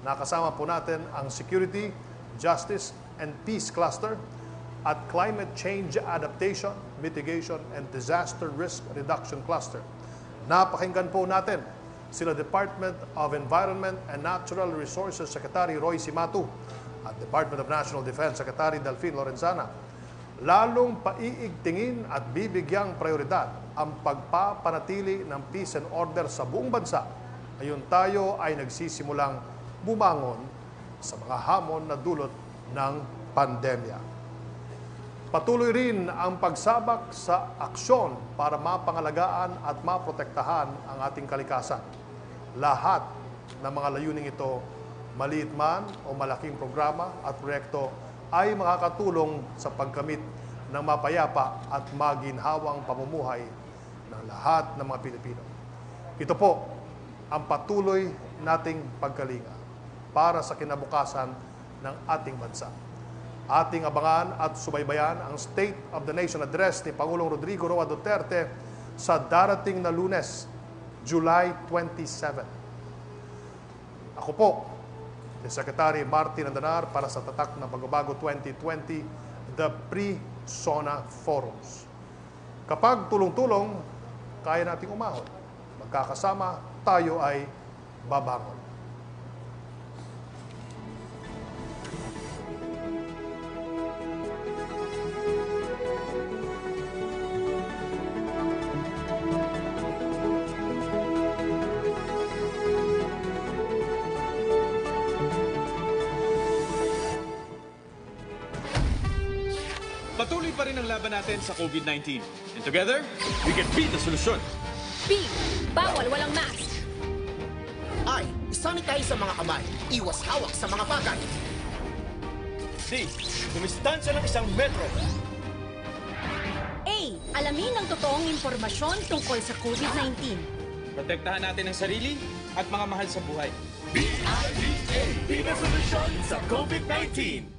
nakasama po natin ang Security, Justice, and Peace Cluster at Climate Change Adaptation, Mitigation, and Disaster Risk Reduction Cluster. Napakinggan po natin sila Department of Environment and Natural Resources Secretary Roy Simatu at Department of National Defense Secretary Delfin Lorenzana. Lalong paiigtingin at bibigyang prioridad ang pagpapanatili ng peace and order sa buong bansa. Ngayon tayo ay nagsisimulang bumangon sa mga hamon na dulot ng pandemya. Patuloy rin ang pagsabak sa aksyon para mapangalagaan at maprotektahan ang ating kalikasan. Lahat ng mga layuning ito, maliit man o malaking programa at proyekto, ay makakatulong sa pagkamit ng mapayapa at maginhawang pamumuhay ng lahat ng mga Pilipino. Ito po ang patuloy nating pagkalinga para sa kinabukasan ng ating bansa. Ating abangan at subaybayan ang State of the Nation Address ni Pangulong Rodrigo Roa Duterte sa darating na Lunes, July 27. Ako po, si Secretary Martin Andanar para sa Tatak ng Pagbabago 2020, the Pre-SONA Forums. Kapag tulong-tulong, kaya nating umahon. Magkakasama, tayo ay babangon. Patuloy pa rin ang laban natin sa COVID-19. And together, we can beat the solution. B. Bawal walang mask. I. Sanitize sa mga kamay. Iwas hawak sa mga bagay. D. Dumistansya ng 1 metro. A. Alamin ang totoong impormasyon tungkol sa COVID-19. Protektahan natin ang sarili at mga mahal sa buhay. B-I-D-A. Be the solution sa COVID-19.